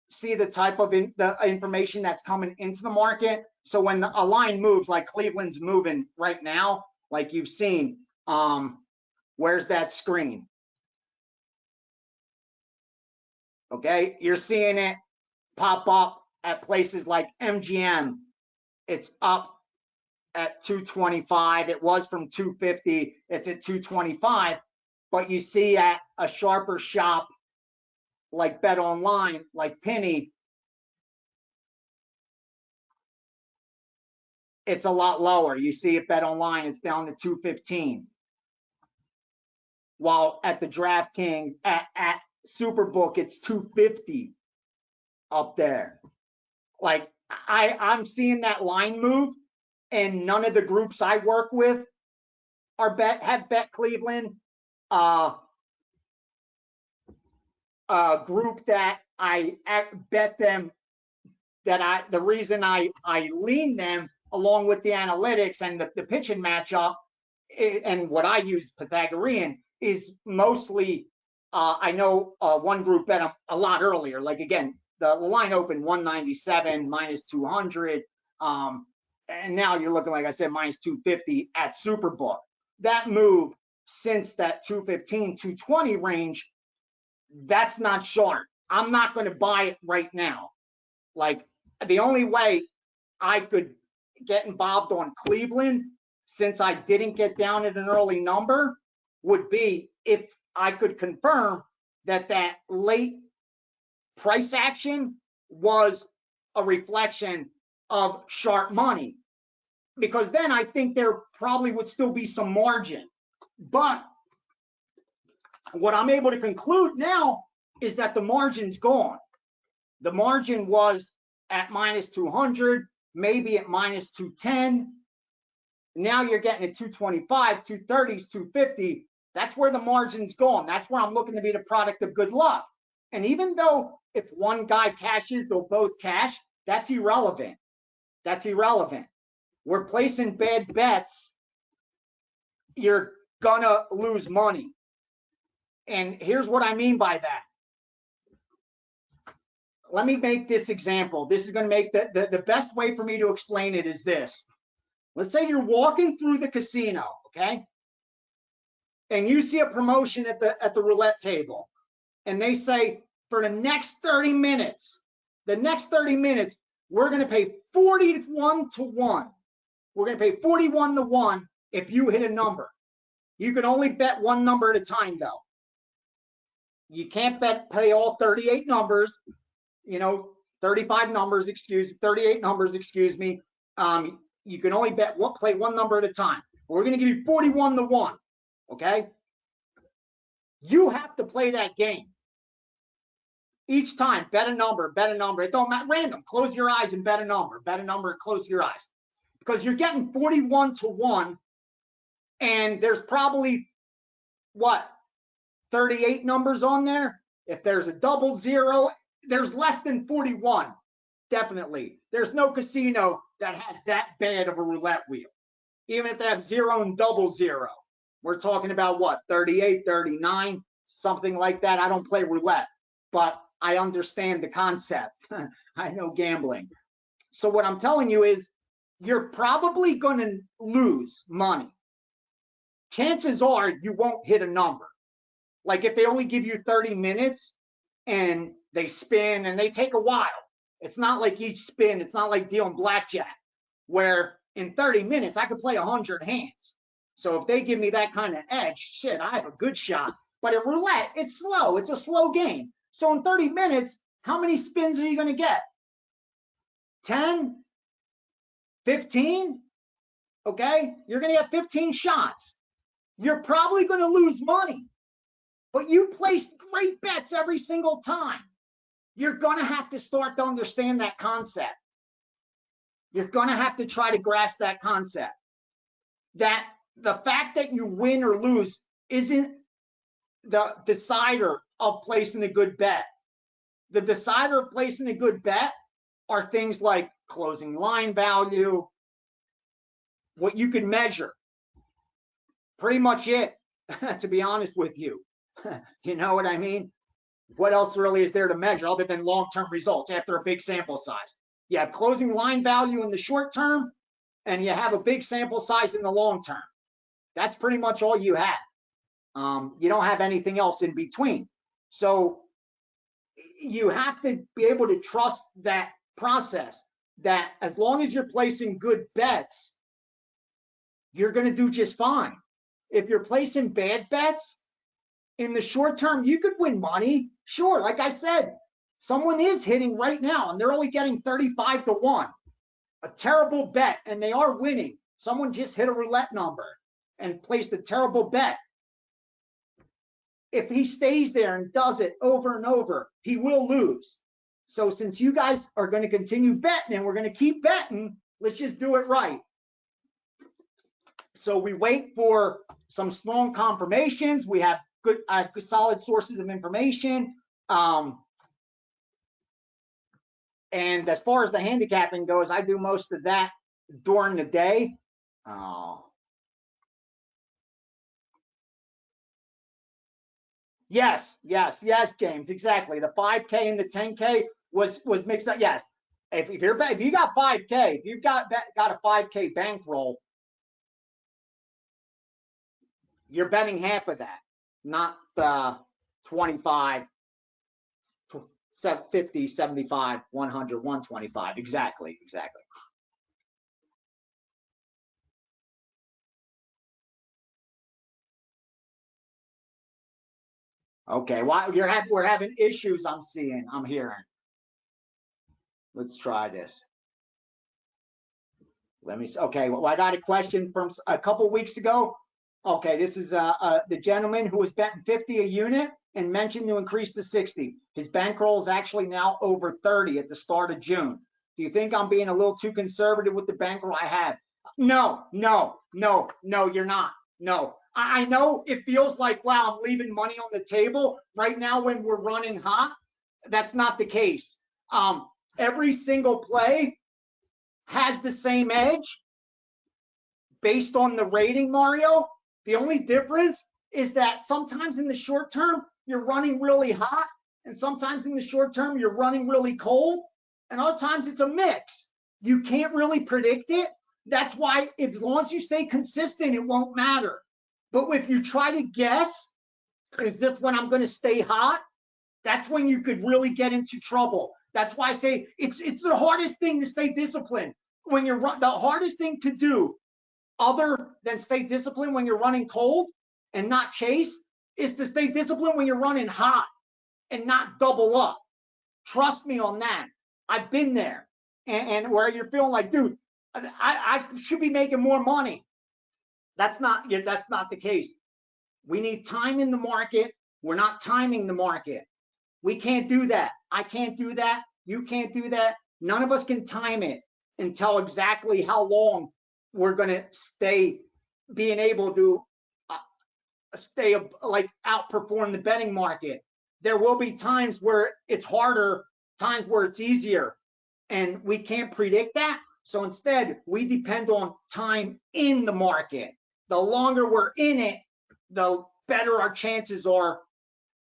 see the type of the information that's coming into the market. So when a line moves, like Cleveland's moving right now, like you've seen, where's that screen? Okay, you're seeing it pop up at places like MGM. It's up at 225. It was from 250. It's at 225. But you see at a sharper shop like Bet Online, like Penny, it's a lot lower. You see at Bet Online, it's down to 215. While at the DraftKings, at Superbook, it's 250 up there. Like I'm seeing that line move, and none of the groups I work with are have bet Cleveland. Group that I bet them, that the reason I lean them along with the analytics and the pitching matchup, and what I use Pythagorean is mostly, I know one group bet them a lot earlier. Like again, the line opened 197 minus 200, and now you're looking, like I said, minus 250 at Superbook. That move since that 215, 220 range, that's not sharp. I'm not going to buy it right now. Like the only way I could get involved on Cleveland, since I didn't get down at an early number, would be if I could confirm that that late price action was a reflection of sharp money, because then I think there probably would still be some margin. But what I'm able to conclude now is that the margin's gone. The margin was at minus 200, maybe at minus 210. Now you're getting at 225, 230s, 250. That's where the margin's gone. That's where I'm looking to be the product of good luck. And even though if one guy cashes, they'll both cash, that's irrelevant. That's irrelevant. We're placing bad bets. You're gonna lose money. And here's what I mean by that. Let me make this example. This is going to make the best way for me to explain it is this. Let's say you're walking through the casino, okay? And you see a promotion at the roulette table. And they say, for the next 30 minutes, we're going to pay 41 to 1. We're going to pay 41 to 1 if you hit a number. You can only bet one number at a time, though. You can't pay all 38 numbers, 35 numbers, 38 numbers, excuse me. You can only play one number at a time. We're going to give you 41 to 1. Okay? You have to play that game. Each time, bet a number, bet a number. It don't matter. Random. Close your eyes and bet a number. Bet a number, close your eyes. Because you're getting 41 to 1, and there's probably, what, 38 numbers on there? If there's a double zero, there's less than 41. Definitely. There's no casino that has that bad of a roulette wheel. Even if they have 0 and double zero. We're talking about what, 38, 39, something like that. I don't play roulette, but I understand the concept. I know gambling. So what I'm telling you is you're probably going to lose money. Chances are you won't hit a number. Like if they only give you 30 minutes and they spin and they take a while. It's not like each spin, it's not like dealing blackjack, where in 30 minutes I could play 100 hands. So if they give me that kind of edge, shit, I have a good shot. But at roulette, it's slow. It's a slow game. So in 30 minutes, how many spins are you going to get? 10? 15? Okay? You're going to get 15 shots. You're probably going to lose money. But you placed great bets every single time. You're going to have to start to understand that concept. You're going to have to try to grasp that concept. That the fact that you win or lose isn't the decider of placing a good bet. The decider of placing a good bet are things like closing line value, what you can measure. Pretty much it, to be honest with you. You know what I mean? What else really is there to measure other than long-term results after a big sample size? You have closing line value in the short term, and you have a big sample size in the long term. That's pretty much all you have. You don't have anything else in between. So you have to be able to trust that process, that as long as you're placing good bets, you're going to do just fine. If you're placing bad bets, in the short term, you could win money. Sure, like I said, someone is hitting right now, and they're only getting 35 to 1. A terrible bet, and they are winning. Someone just hit a roulette number and placed a terrible bet. If he stays there and does it over and over, he will lose. So since you guys are going to continue betting and we're going to keep betting, let's just do it right. So we wait for some strong confirmations. We have good solid sources of information. And as far as the handicapping goes, I do most of that during the day. Yes, James, exactly. The 5K and the 10K was mixed up. Yes, if you got 5K, if you've got a 5K bankroll, you're betting half of that, not 25, 50, 75, 100, 125. Exactly. Okay, we're having issues. I'm hearing. Let's try this. Let me. Okay, well, I got a question from a couple weeks ago. Okay, this is the gentleman who was betting 50 a unit and mentioned to increase to 60. His bankroll is actually now over 30 at the start of June. Do you think I'm being a little too conservative with the bankroll I have? No, you're not. No. I know it feels like, wow, I'm leaving money on the table right now when we're running hot. That's not the case. Every single play has the same edge based on the rating, Mario. The only difference is that sometimes in the short term, you're running really hot, and sometimes in the short term, you're running really cold, and other times it's a mix. You can't really predict it. That's why as long as you stay consistent, it won't matter. But if you try to guess, is this when I'm going to stay hot? That's when you could really get into trouble. That's why I say it's the hardest thing to stay disciplined. When you're the hardest thing to do, other than stay disciplined when you're running cold and not chase, is to stay disciplined when you're running hot and not double up. Trust me on that. I've been there. And where you're feeling like, dude, I should be making more money. That's not the case. We need time in the market. We're not timing the market. We can't do that. I can't do that. You can't do that. None of us can time it and tell exactly how long we're going to stay being able to stay like outperform the betting market. There will be times where it's harder, times where it's easier, and we can't predict that. So instead, we depend on time in the market. The longer we're in it, the better our chances are,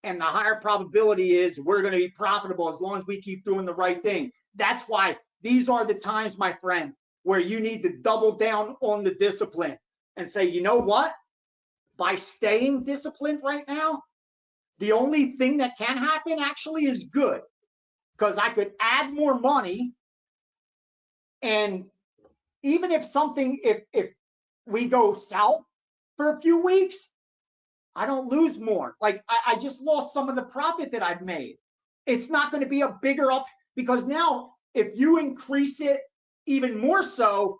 and the higher probability is we're going to be profitable as long as we keep doing the right thing. That's why these are the times, my friend, where you need to double down on the discipline and say, you know what? By staying disciplined right now, the only thing that can happen actually is good, because I could add more money. And even if if we go south for a few weeks, I don't lose more. Like I just lost some of the profit that I've made. It's not going to be a bigger up, because now if you increase it even more so,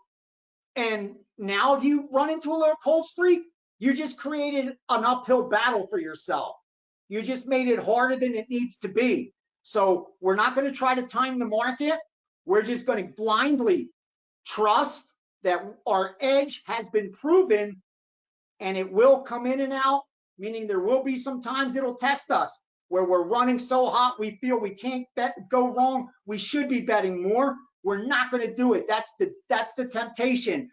and now you run into a little cold streak, you just created an uphill battle for yourself. You just made it harder than it needs to be. So we're not going to try to time the market. We're just going to blindly trust that our edge has been proven, and it will come in and out, meaning there will be some times it'll test us where we're running so hot we feel we can't go wrong. We should be betting more. We're not going to do it. That's the temptation.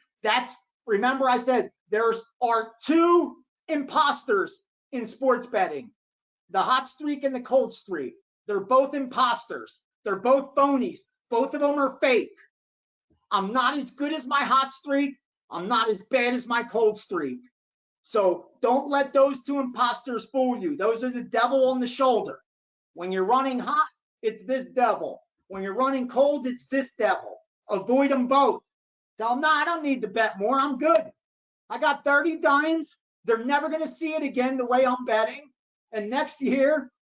Remember I said there are two imposters in sports betting: the hot streak and the cold streak. They're both imposters. They're both phonies. Both of them are fake. I'm not as good as my hot streak. I'm not as bad as my cold streak. So don't let those two imposters fool you. Those are the devil on the shoulder. When you're running hot, it's this devil. When you're running cold, it's this devil. Avoid them both. Tell them, no, I don't need to bet more. I'm good. I got 30 dimes. They're never going to see it again the way I'm betting. And next year,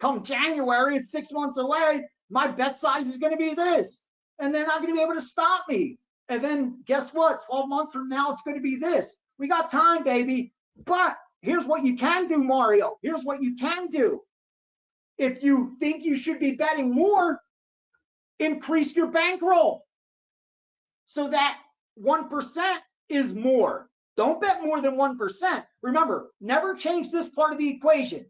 come January, it's 6 months away, my bet size is going to be this. And they're not going to be able to stop me. And then guess what? 12 months from now, it's going to be this. We got time, baby. But here's what you can do, Mario. Here's what you can do. If you think you should be betting more, increase your bankroll so that 1% is more. Don't bet more than 1%. Remember, never change this part of the equation.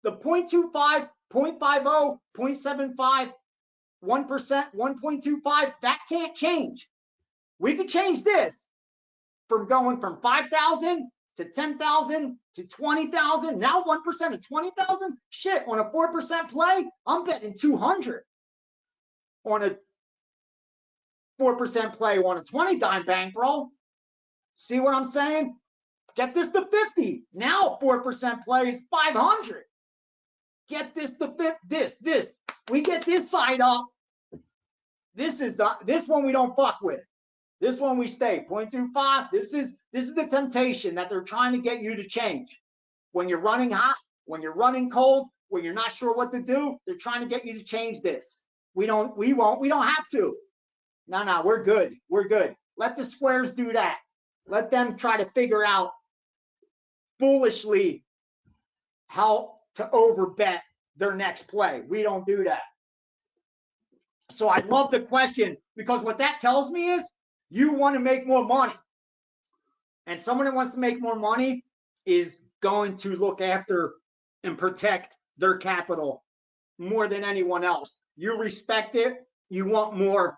The 0.25, 0.50, 0.75, 1%, 1.25, that can't change. We could change this from going from 5,000 to 10,000 to 20,000. Now 1% of 20,000. Shit, on a 4% play, I'm betting 200. On a 4% play on a 20 dime bankroll. See what I'm saying? Get this to 50. Now 4% play is 500. Get this to 50. This. We get this side up. This one we don't fuck with. This one we stay 0.25. This is the temptation that they're trying to get you to change. When you're running hot, when you're running cold, when you're not sure what to do, they're trying to get you to change this. We don't have to. No, we're good. We're good. Let the squares do that. Let them try to figure out foolishly how to overbet their next play. We don't do that. So I love the question, because what that tells me is you want to make more money. And someone that wants to make more money is going to look after and protect their capital more than anyone else. You respect it. You want more.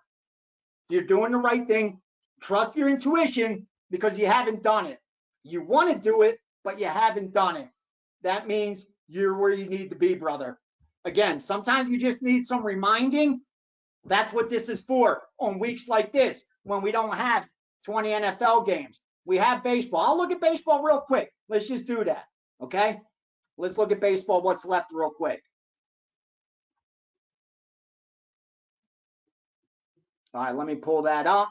You're doing the right thing. Trust your intuition, because you haven't done it. You want to do it, but you haven't done it. That means you're where you need to be, brother. Again, sometimes you just need some reminding. That's what this is for on weeks like this, when we don't have 20 NFL games. We have baseball. I'll look at baseball real quick. Let's just do that, okay? Let's look at baseball, what's left real quick. All right, let me pull that up.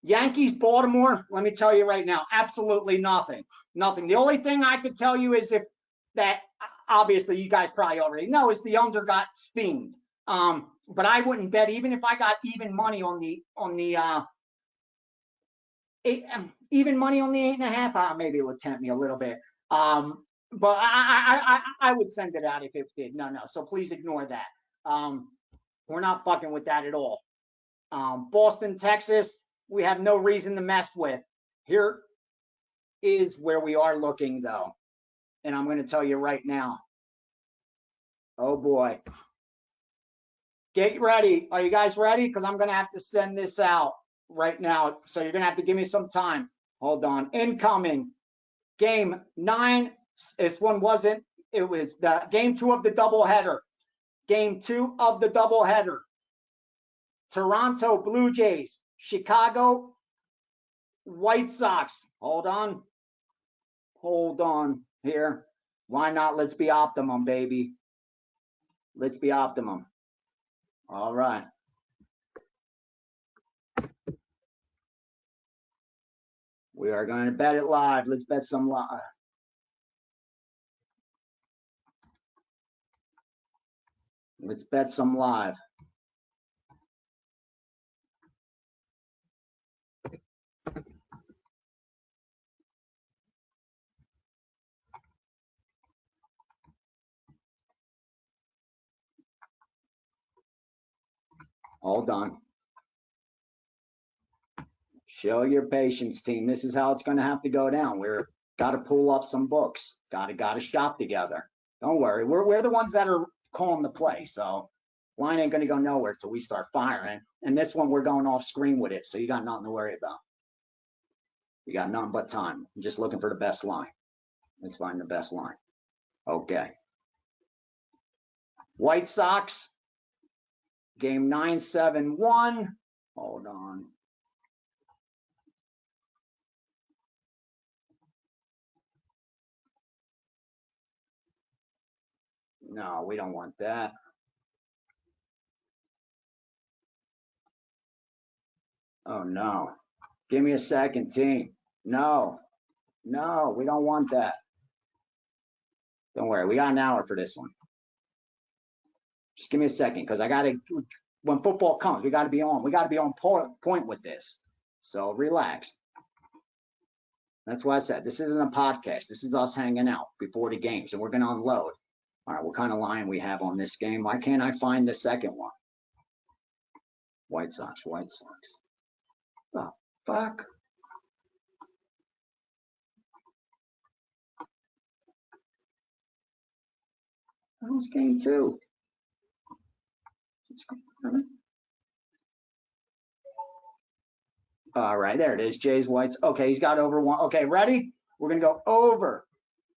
Yankees, Baltimore, let me tell you right now, absolutely nothing. Nothing. The only thing I could tell you is obviously you guys probably already know, is the under got steamed. But I wouldn't bet, even if I got even money on the even money on the 8.5, maybe it would tempt me a little bit. But I would send it out if it did. No. So please ignore that. We're not fucking with that at all. Boston, Texas, we have no reason to mess with. Here is where we are looking, though. And I'm going to tell you right now. Oh, boy. Get ready. Are you guys ready? Because I'm going to have to send this out right now. So you're going to have to give me some time. Hold on. Incoming. Game 9. This one wasn't. It was the game 2 of the doubleheader. Game 2 of the doubleheader. Toronto Blue Jays. Chicago White Sox. Hold on. Hold on here. Why not? Let's be optimum, baby. Let's be optimum. All right. We are going to bet it live. Let's bet some live. Let's bet some live. Hold on. Show your patience, team. This is how it's going to have to go down. We're got to pull up some books. Got to shop together. Don't worry. We're the ones that are calling the play. So line ain't going to go nowhere till we start firing. And this one, we're going off screen with it. So you got nothing to worry about. You got nothing but time. I'm just looking for the best line. Let's find the best line. Okay. White Sox. Game 9-7-1. Hold on. No, we don't want that. Oh, no. Give me a second, team. No, we don't want that. Don't worry. We got an hour for this one. Just give me a second because I got to, when football comes, we got to be on. We got to be on point with this. So relax. That's why I said this isn't a podcast. This is us hanging out before the games, and we're going to unload. All right, what kind of line we have on this game? Why can't I find the second one? White Sox. Oh, fuck. That was game 2. All right, there it is. Jays, Whites. Okay, he's got over 1. Okay, ready? We're going to go over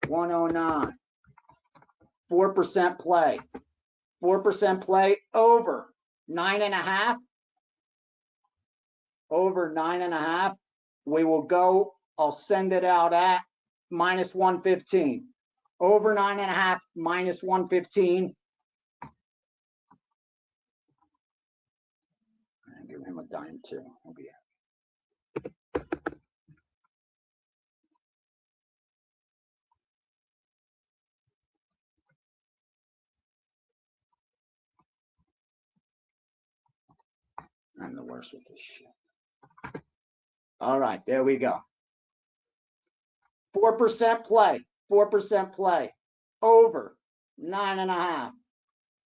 109. 4% play. 4% play over 9.5. Over 9.5. We will go, I'll send it out at -115. Over 9.5, -115. And give him a dime too. I'm the worst with this shit. All right, there we go. 4% play. 4% play. Over 9.5.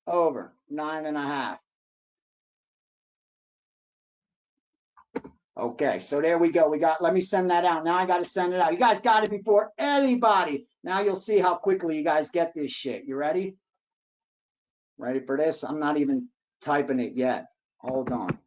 Over 9.5. Okay, so there we go. Let me send that out. Now I got to send it out. You guys got it before anybody. Now you'll see how quickly you guys get this shit. You ready? Ready for this? I'm not even typing it yet. Hold on.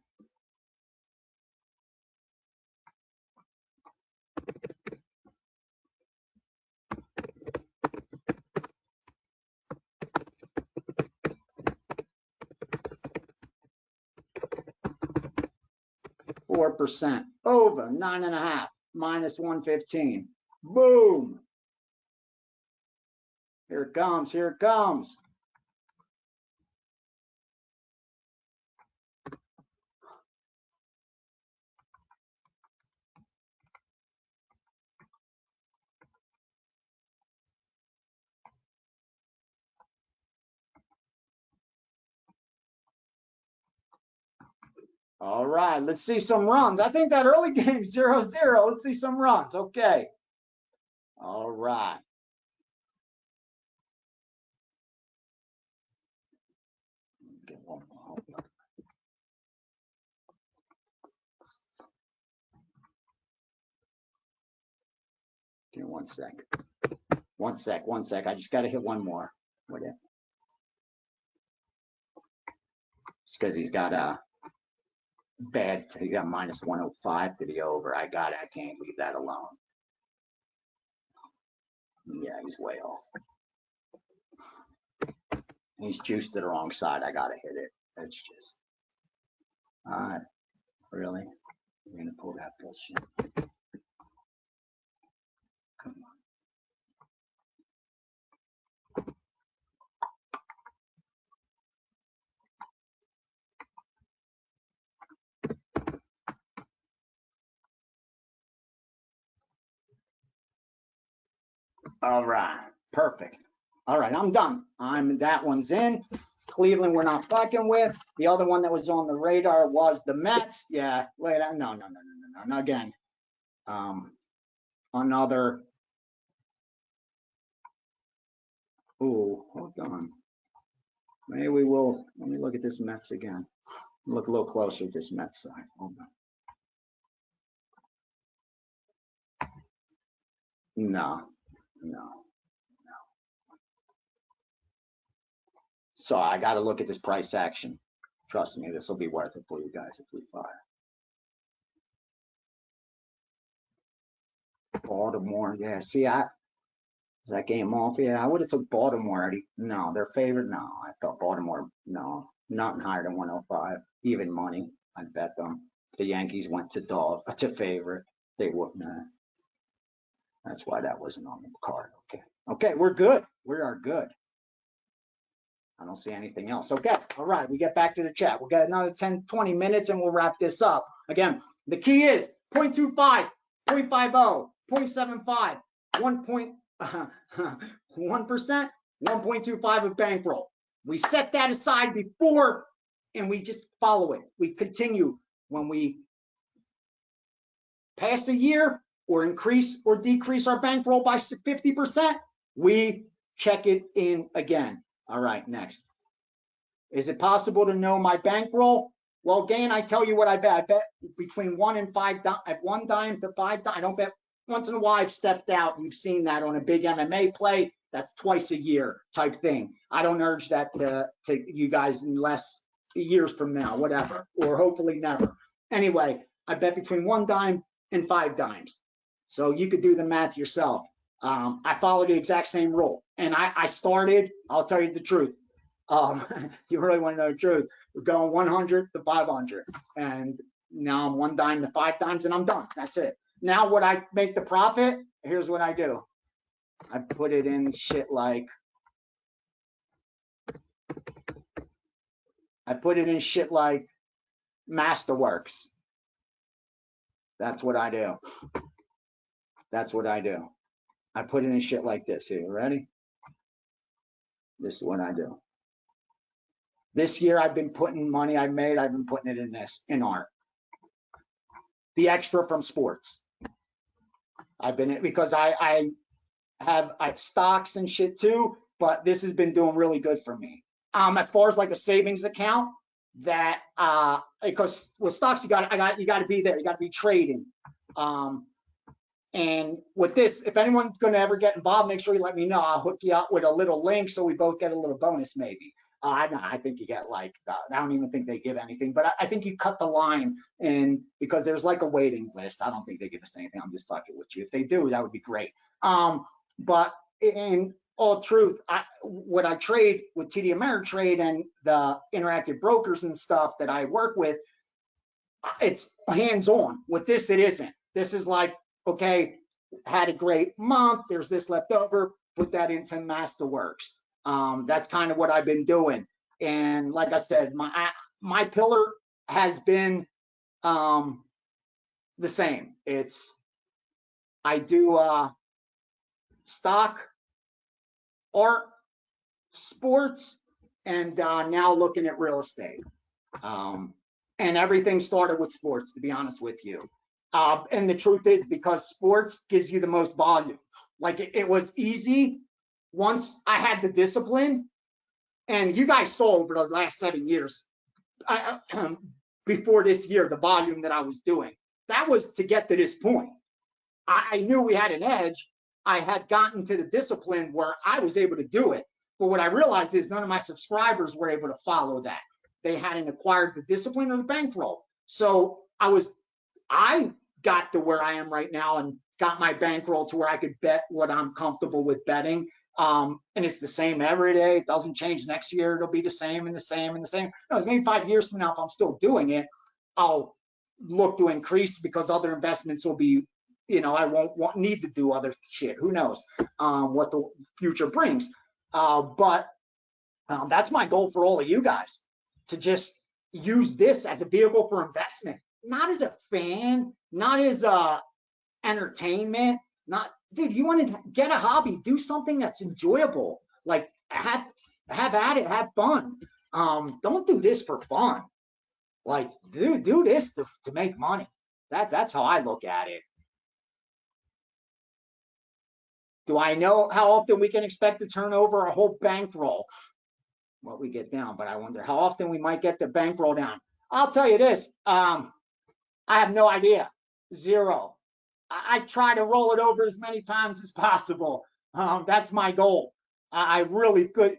%, over 9.5, -115. Boom. Here it comes. Here it comes. All right, let's see some runs. I think that early game 0-0. Let's see some runs. Okay. All right. Get one more. Give me 1 sec. 1 sec. 1 sec. I just got to hit one more. What it? It's because he's got a bad. He got minus 105 to the over. I got it. I can't leave that alone. Yeah, he's way off. He's juiced to the wrong side. I got to hit it. It's just. Really? We're going to pull that bullshit. Come on. All right. Perfect. All right, I'm done. That one's in. Cleveland, we're not fucking with. The other one that was on the radar was the Mets. Yeah, later. No. Again, another. Ooh, hold on. Maybe we will. Let me look at this Mets again. Look a little closer at this Mets side. Hold on. No. So I got to look at this price action. Trust me, this will be worth it for you guys if we fire. Baltimore, yeah. See, is that game off? Yeah, I would have took Baltimore already. No, their favorite. No, I thought Baltimore. No, nothing higher than 105. Even money, I'd bet them. If the Yankees went to favorite, they wouldn't. That's why that wasn't on the card. Okay, we're good. We are good. I don't see anything else. Okay, all right, we get back to the chat. We'll get another 10, 20 minutes and we'll wrap this up. Again, the key is 0.25, 0.50, 0.75, 1%, 1.25 of bankroll. We set that aside before and we just follow it. We continue when we pass a year or increase or decrease our bankroll by 50%, we check it in again. All right, next. Is it possible to know my bankroll? Well, again, I tell you what I bet. I bet between 1 and 5, at 1 dime to 5 dime. I don't bet. Once in a while, I've stepped out. You've seen that on a big MMA play. That's twice a year type thing. I don't urge that to you guys unless years from now, whatever, or hopefully never. Anyway, I bet between 1 dime and 5 dimes. So you could do the math yourself. I follow the exact same rule. And I started, I'll tell you the truth. You really want to know the truth. We're going 100 to 500. And now I'm 1 dime to 5 dimes and I'm done. That's it. Now what I make the profit, here's what I do. I put it in shit like, Masterworks. That's what I do. I put it in shit like this. Here, ready? This is what I do. This year I've been putting money I made, I've been putting it in art. The extra from sports. Because I have stocks and shit too, but this has been doing really good for me. As far as like a savings account, that because with stocks you got to be there, you got to be trading. And with this, if anyone's going to ever get involved, make sure you let me know. I'll hook you up with a little link so we both get a little bonus maybe. I think you get like, I don't even think they give anything, but I think you cut the line, and because there's like a waiting list. I don't think they give us anything. I'm just fucking with you. If they do, that would be great. But in all truth, what I trade with TD Ameritrade and the interactive brokers and stuff that I work with, it's hands-on. With this, it isn't. This is like, okay, had a great month. There's this left over. Put that into Masterworks. That's kind of what I've been doing. And like I said, my pillar has been the same. I do stock, art, sports, and now looking at real estate. And everything started with sports, to be honest with you. And the truth is, because sports gives you the most volume. Like it was easy once I had the discipline. And you guys saw over the last 7 years, before this year, the volume that I was doing. That was to get to this point. I knew we had an edge. I had gotten to the discipline where I was able to do it. But what I realized is none of my subscribers were able to follow that. They hadn't acquired the discipline or the bankroll. So I got to where I am right now and got my bankroll to where I could bet what I'm comfortable with betting. And it's the same every day. It doesn't change. Next year, it'll be the same and the same and the same. No, maybe 5 years from now, if I'm still doing it, I'll look to increase because other investments will be, I won't need to do other shit. Who knows what the future brings. But that's my goal for all of you guys, to just use this as a vehicle for investment, not as a fan, not as entertainment. Not, dude, you want to get a hobby, do something that's enjoyable. Like have at it, have fun. Don't do this for fun. Like do this to make money. That's how I look at it. Do I know how often we can expect to turn over a whole bankroll? What we get down, but I wonder how often we might get the bankroll down. I'll tell you this, I have no idea. Zero. I try to roll it over as many times as possible. That's my goal. I really could,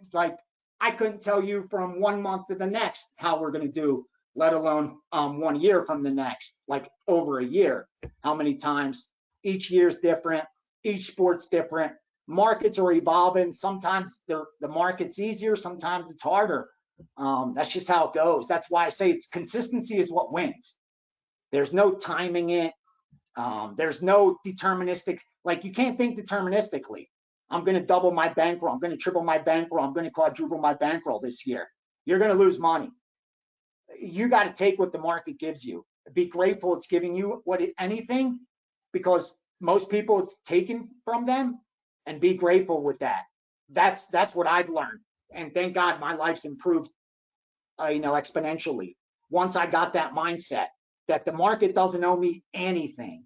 I couldn't tell you from 1 month to the next how we're going to do, let alone 1 year from the next, like over a year, how many times. Each year's different. Each sport's different. Markets are evolving. Sometimes the market's easier. Sometimes it's harder. That's just how it goes. That's why I say it's consistency is what wins. There's no timing it. There's no deterministic, like you can't think deterministically. I'm going to double my bankroll. I'm going to triple my bankroll. I'm going to quadruple my bankroll this year. You're going to lose money. You got to take what the market gives you. Be grateful it's giving you anything, because most people it's taken from them, and be grateful with that. That's what I've learned. And thank God my life's improved, exponentially. Once I got that mindset that the market doesn't owe me anything.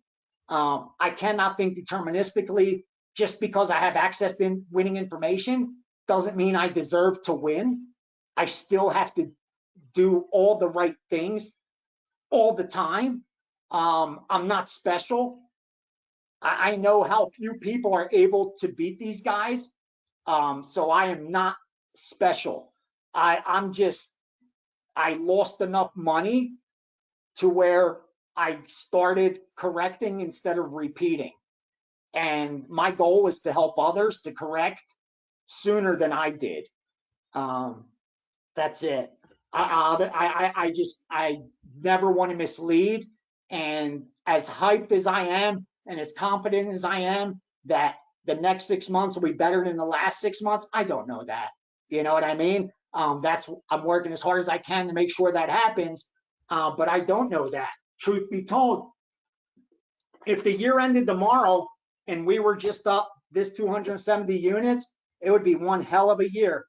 I cannot think deterministically. Just because I have access to winning information doesn't mean I deserve to win. I still have to do all the right things all the time. I'm not special. I know how few people are able to beat these guys. So I am not special. I lost enough money to where I started correcting instead of repeating. And my goal is to help others to correct sooner than I did. That's it. I never want to mislead. And as hyped as I am, and as confident as I am that the next 6 months will be better than the last 6 months, I don't know that. You know what I mean? I'm working as hard as I can to make sure that happens. But I don't know that. Truth be told, if the year ended tomorrow and we were just up this 270 units, it would be one hell of a year.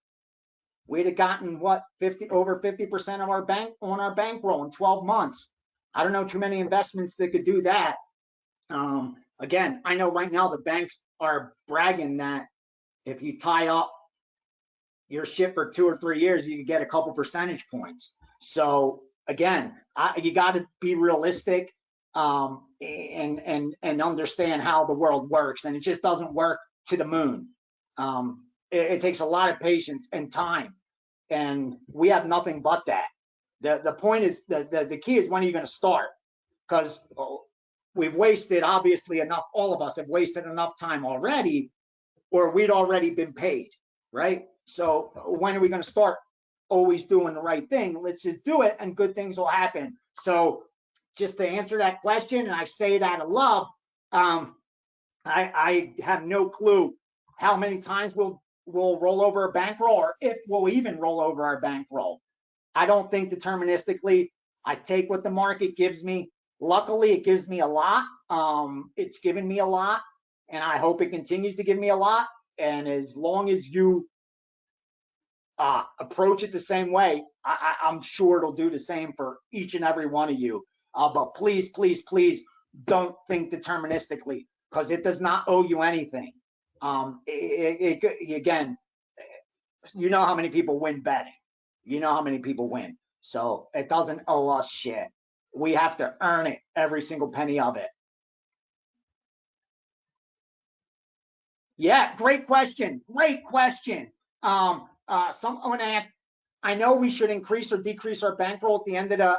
We'd have gotten over 50% of our bankroll in 12 months. I don't know too many investments that could do that. Again, I know right now the banks are bragging that if you tie up your shit for 2 or 3 years, you can get a couple percentage points. So again, you got to be realistic and understand how the world works, and it just doesn't work to the moon. It takes a lot of patience and time, and we have nothing but that. The point is, the key is, when are you going to start? Because we've wasted, obviously, enough. All of us have wasted enough time already, or we'd already been paid, right? So when are we going to start always doing the right thing? Let's just do it, and good things will happen. So just to answer that question, and I say it out of love, I have no clue how many times we'll roll over a bankroll, or if we'll even roll over our bankroll. I don't think deterministically. I take what the market gives me. Luckily, it gives me a lot. It's given me a lot, and I hope it continues to give me a lot. And as long as you approach it the same way, I'm sure it'll do the same for each and every one of you. But please, please, please don't think deterministically, because it does not owe you anything. Again, you know how many people win betting. You know how many people win. So it doesn't owe us shit. We have to earn it, every single penny of it. Yeah, great question. Great question. Someone asked, I know we should increase or decrease our bankroll at the end of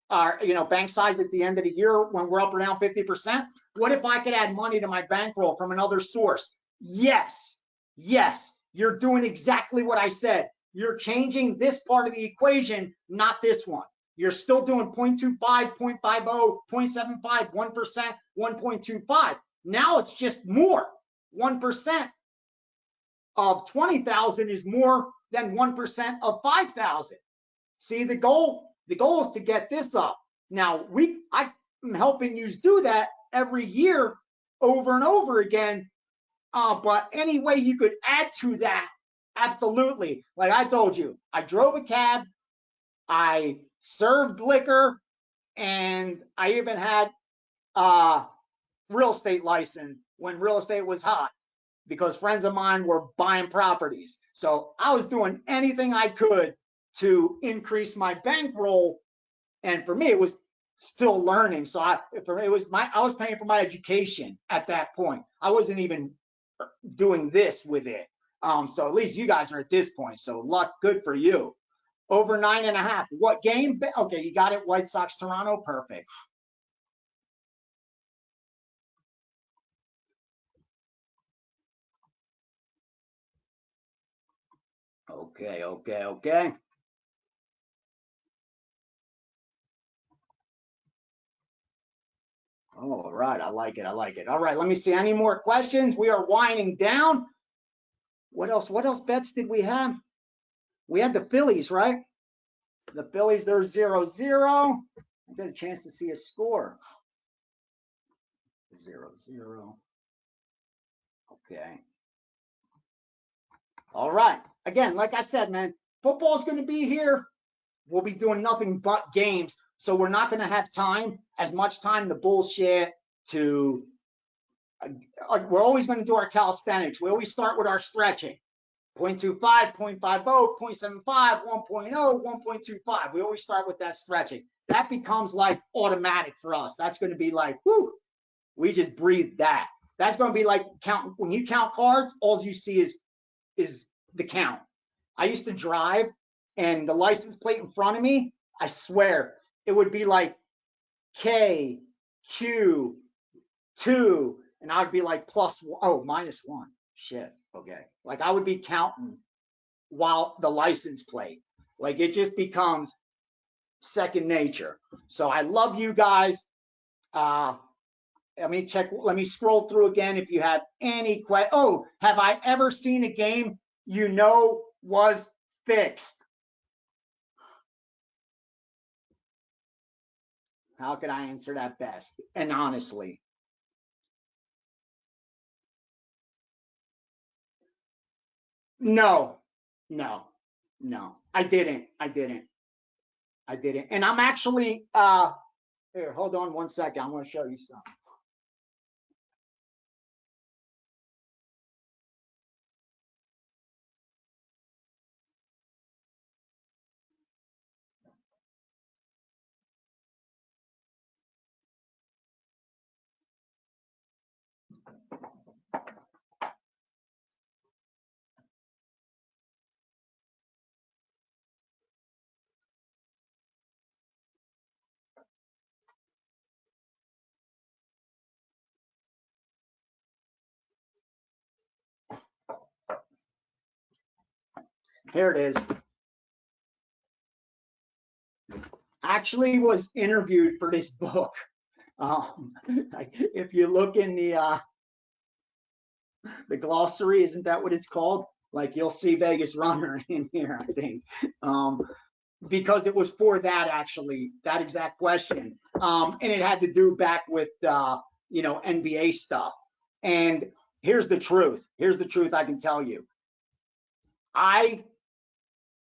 our bank size at the end of the year when we're up or down 50%. What if I could add money to my bankroll from another source? Yes, yes, you're doing exactly what I said. You're changing this part of the equation, not this one. You're still doing 0.25, 0.50, 0.75, 1%, 1.25. Now it's just more. 1% of 20,000 is more than 1% of 5,000. See, the goal is to get this up. Now, I'm helping you do that every year over and over again. But any way you could add to that, absolutely. Like I told you, I drove a cab, I served liquor, and I even had a real estate license when real estate was hot, because friends of mine were buying properties. So I was doing anything I could to increase my bankroll. And for me, it was still learning. So I was paying for my education at that point. I wasn't even doing this with it. So at least you guys are at this point. So luck, good for you. Over 9.5. What game? Okay, you got it. White Sox, Toronto. Perfect. Okay. All right, I like it. All right, let me see. Any more questions? We are winding down. What else bets did we have? We had the Phillies, right? The Phillies, they're 0-0. I got a chance to see a score. 0-0. Okay. All right. Again, like I said, man, football's going to be here. We'll be doing nothing but games. So we're not going to have as much time to bullshit, we're always going to do our calisthenics. We always start with our stretching. 0.25, 0.50, 0.75, 1.0, 1.25. We always start with that stretching. That becomes like automatic for us. That's going to be like, whoo, we just breathe that. That's going to be like when you count cards, all you see is the count. I used to drive, and the license plate in front of me, I swear, it would be like K, Q, 2, and I'd be like -1. Shit, okay. Like I would be counting while the license plate. Like it just becomes second nature. So I love you guys. Let me scroll through again if you have any questions. Oh, have I ever seen a game was fixed? How could I answer that best and honestly? No. I didn't. And I'm actually here, hold on one second. I'm going to show you something. Here it is. Actually was interviewed for this book. If you look in the glossary, isn't that what it's called? Like you'll see Vegas Runner in here, I think. Because it was for that exact question. And it had to do back with NBA stuff. And here's the truth. I can tell you. I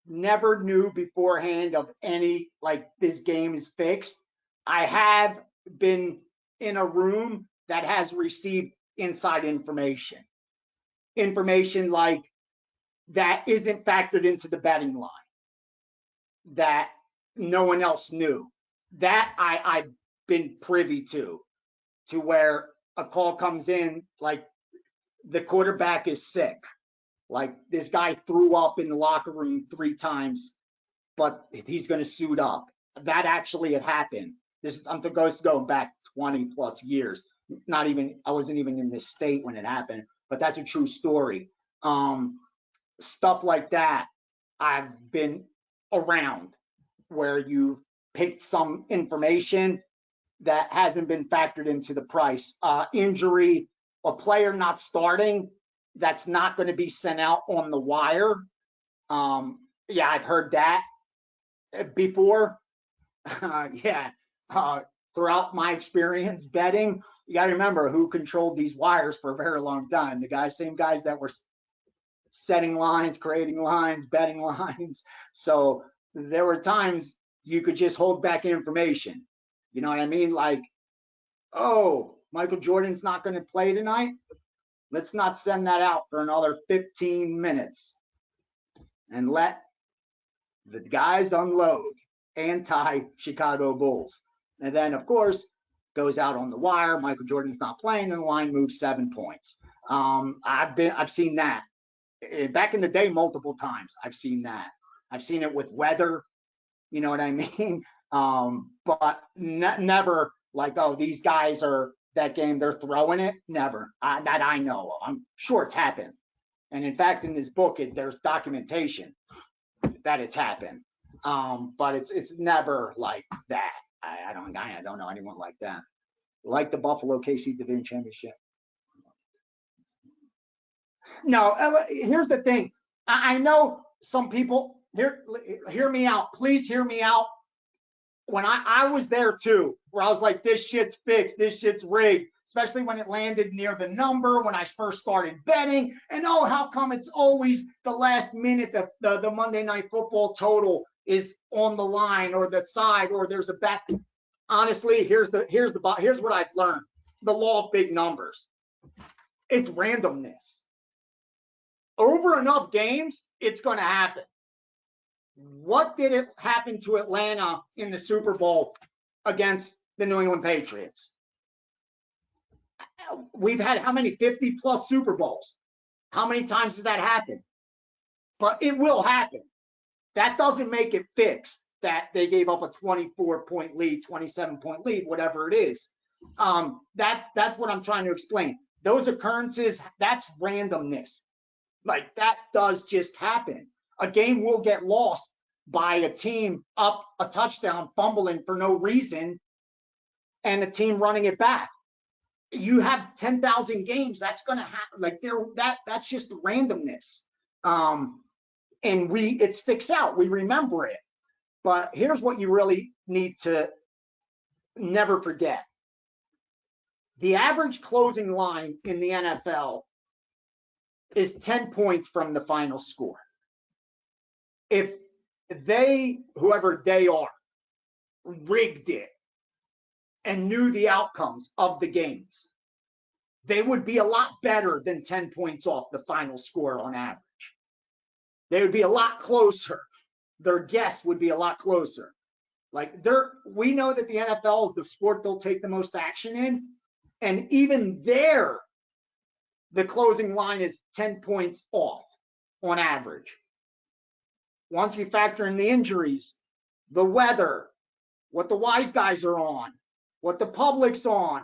never knew beforehand of any, like, this game is fixed. I have been in a room that has received inside information like that isn't factored into the betting line, that no one else knew. That I've been privy to where a call comes in like the quarterback is sick. Like this guy threw up in the locker room 3 times, but he's going to suit up. That actually had happened. I'm going back 20 plus years. I wasn't even in this state when it happened, but that's a true story. Stuff like that I've been around, where you've picked some information that hasn't been factored into the price. Injury, a player not starting, that's not going to be sent out on the wire. Yeah, I've heard that before. Yeah. Throughout my experience betting, you got to remember who controlled these wires for a very long time. Same guys that were setting lines, creating lines, betting lines. So there were times you could just hold back information. You know what I mean? Like, oh, Michael Jordan's not going to play tonight. Let's not send that out for another 15 minutes and let the guys unload anti-Chicago Bulls. And then, of course, goes out on the wire. Michael Jordan's not playing, and the line moves 7 points. I've seen that back in the day multiple times. I've seen that. I've seen it with weather. You know what I mean? But never like, oh, these guys are that game, they're throwing it. Never. That I know of. I'm sure it's happened. And in fact, in this book, there's documentation that it's happened. But it's never like that. I don't know anyone like that. Like the Buffalo KC Division Championship. No, here's the thing. I know some people hear me out. Please hear me out. When I was there too, where I was like, this shit's fixed, this shit's rigged, especially when it landed near the number, when I first started betting. And oh, how come it's always the last minute that the Monday Night Football total is on the line or the side, or there's a bet. Honestly, here's what I've learned. The law of big numbers. It's randomness. Over enough games, it's going to happen. What did it happen to Atlanta in the Super Bowl against the New England Patriots? We've had how many 50 plus Super Bowls? How many times has that happened? But it will happen. That doesn't make it fixed that they gave up a 24-point lead, 27-point lead, whatever it is. That's what I'm trying to explain. Those occurrences, that's randomness. Like that does just happen. A game will get lost by a team up a touchdown, fumbling for no reason, and a team running it back. You have 10,000 games. That's going to happen. Like that's just randomness. And it sticks out. We remember it. But here's what you really need to never forget. The average closing line in the NFL is 10 points from the final score. If whoever they are, rigged it and knew the outcomes of the games, they would be a lot better than 10 points off the final score on average. They would be a lot closer. Their guess would be a lot closer. Like we know that the NFL is the sport they'll take the most action in. And even there, the closing line is 10 points off on average. Once you factor in the injuries, the weather, what the wise guys are on, what the public's on,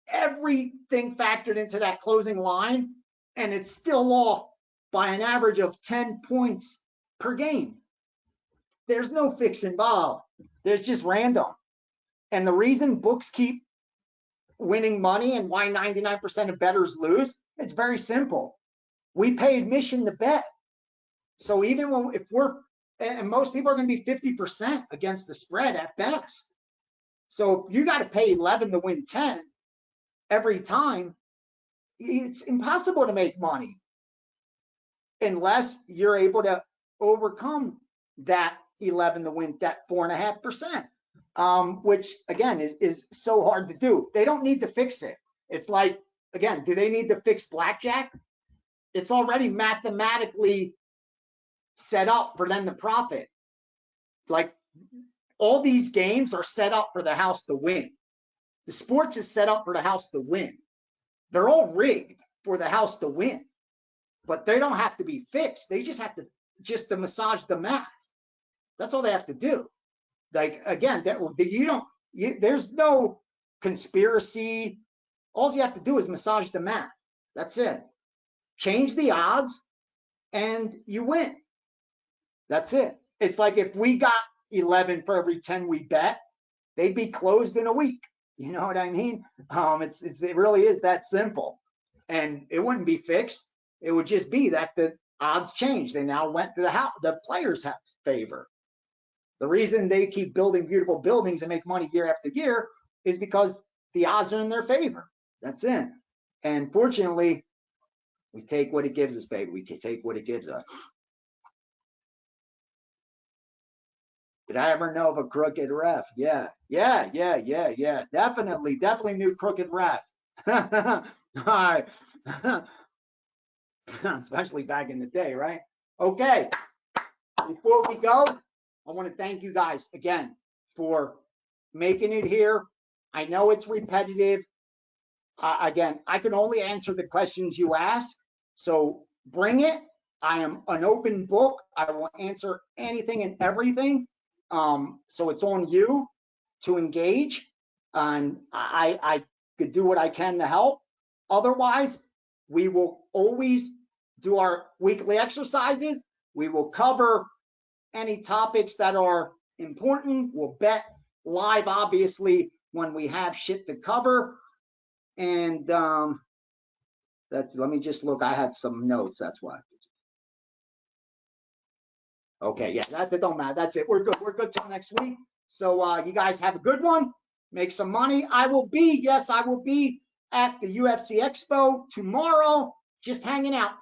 everything factored into that closing line, and it's still off by an average of 10 points per game. There's no fix involved. There's just random. And the reason books keep winning money and why 99% of bettors lose, it's very simple. We pay admission to bet. So even and most people are going to be 50% against the spread at best. So if you got to pay 11 to win 10 every time, it's impossible to make money unless you're able to overcome that 11 to win that 4.5%, which again is so hard to do. They don't need to fix it. It's like, again, do they need to fix blackjack? It's already mathematically set up for them to profit. Like, all these games are set up for the house to win. The sports is set up for the house to win. They're all rigged for the house to win, but they don't have to be fixed. They just have to massage the math. That's all they have to do. Like, again, there's no conspiracy. All you have to do is massage the math. That's it. Change the odds and you win. That's it. It's like if we got 11 for every 10 we bet, they'd be closed in a week. You know what I mean? It really is that simple. And it wouldn't be fixed. It would just be that the odds changed. They now went to the players' favor. The reason they keep building beautiful buildings and make money year after year is because the odds are in their favor. That's it. And fortunately, we take what it gives us, baby. We can take what it gives us. Did I ever know of a crooked ref? Yeah. Definitely knew crooked ref. All right. Especially back in the day, right? Okay. Before we go, I want to thank you guys again for making it here. I know it's repetitive. Again, I can only answer the questions you ask. So bring it. I am an open book. I will answer anything and everything. So it's on you to engage, and I could do what I can to help. Otherwise, we will always do our weekly exercises. We will cover any topics that are important. We'll bet live, obviously, when we have shit to cover. And let me just look. I had some notes. That's why. Okay, yeah, that don't matter. That's it. We're good. We're good till next week. So you guys have a good one. Make some money. I will be at the UFC Expo tomorrow. Just hanging out.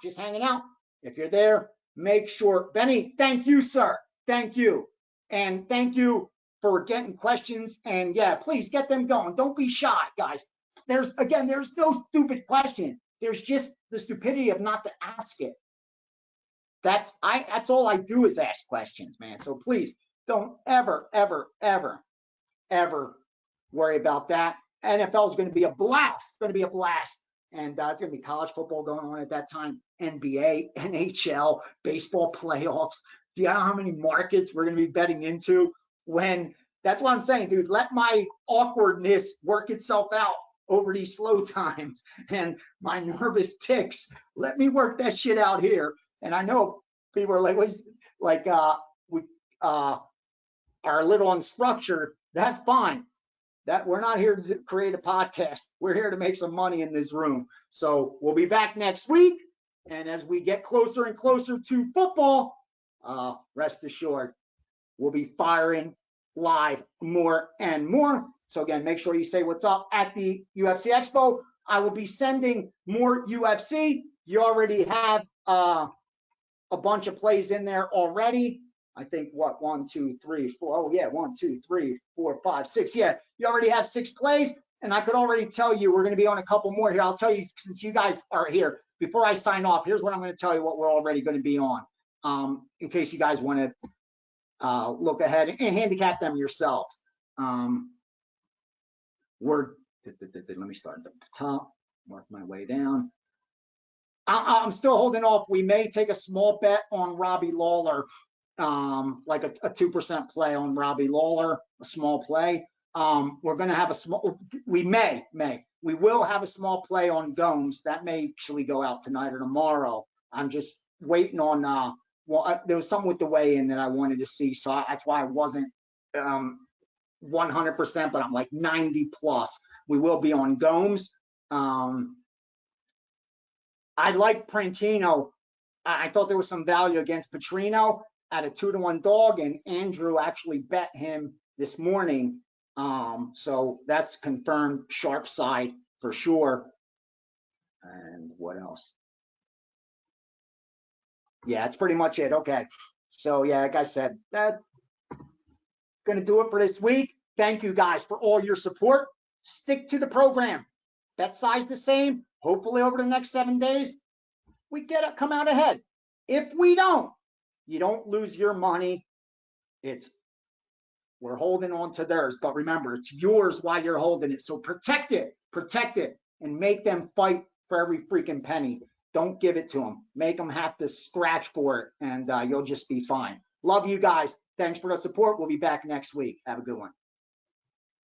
If you're there, make sure. Benny, thank you, sir. Thank you. And thank you for getting questions. And yeah, please get them going. Don't be shy, guys. There's no stupid question. There's just the stupidity of not to ask it. That's all I do is ask questions, man. So please don't ever worry about that. NFL is going to be a blast. And it's going to be college football going on at that time, NBA, NHL, baseball playoffs. Do you know how many markets we're going to be betting into? That's what I'm saying, dude. Let my awkwardness work itself out over these slow times and my nervous ticks. Let me work that shit out here. And I know people are like, we are a little unstructured. That's fine. That we're not here to create a podcast. We're here to make some money in this room. So we'll be back next week. And as we get closer and closer to football, rest assured, we'll be firing live more and more. So again, make sure you say what's up at the UFC Expo. I will be sending more UFC. You already have a bunch of plays in there already. I think 1, 2, 3, 4. Oh yeah, 1, 2, 3, 4, 5, 6. Yeah, you already have 6 plays, and I could already tell you we're going to be on a couple more here. I'll tell you, since you guys are here, before I sign off, here's what I'm going to tell you what we're already going to be on, in case you guys want to look ahead and handicap them yourselves. Let me start at the top, work my way down. I'm still holding off. We may take a small bet on Robbie Lawler, like a 2% play on Robbie Lawler, a small play. We're going to have we will have a small play on Gomes. That may actually go out tonight or tomorrow. I'm just waiting on, there was something with the weigh-in that I wanted to see. So that's why I wasn't 100%, but I'm like 90 plus. We will be on Gomes. I like Prantino. I thought there was some value against Petrino at a 2-to-1 dog, and Andrew actually bet him this morning. So that's confirmed sharp side for sure. And what else? Yeah, that's pretty much it. Okay. So yeah, like I said, that's going to do it for this week. Thank you guys for all your support. Stick to the program. Bet size the same. Hopefully over the next 7 days, we come out ahead. If we don't, you don't lose your money. We're holding on to theirs, but remember, it's yours while you're holding it. So protect it, and make them fight for every freaking penny. Don't give it to them. Make them have to scratch for it, and you'll just be fine. Love you guys. Thanks for the support. We'll be back next week. Have a good one.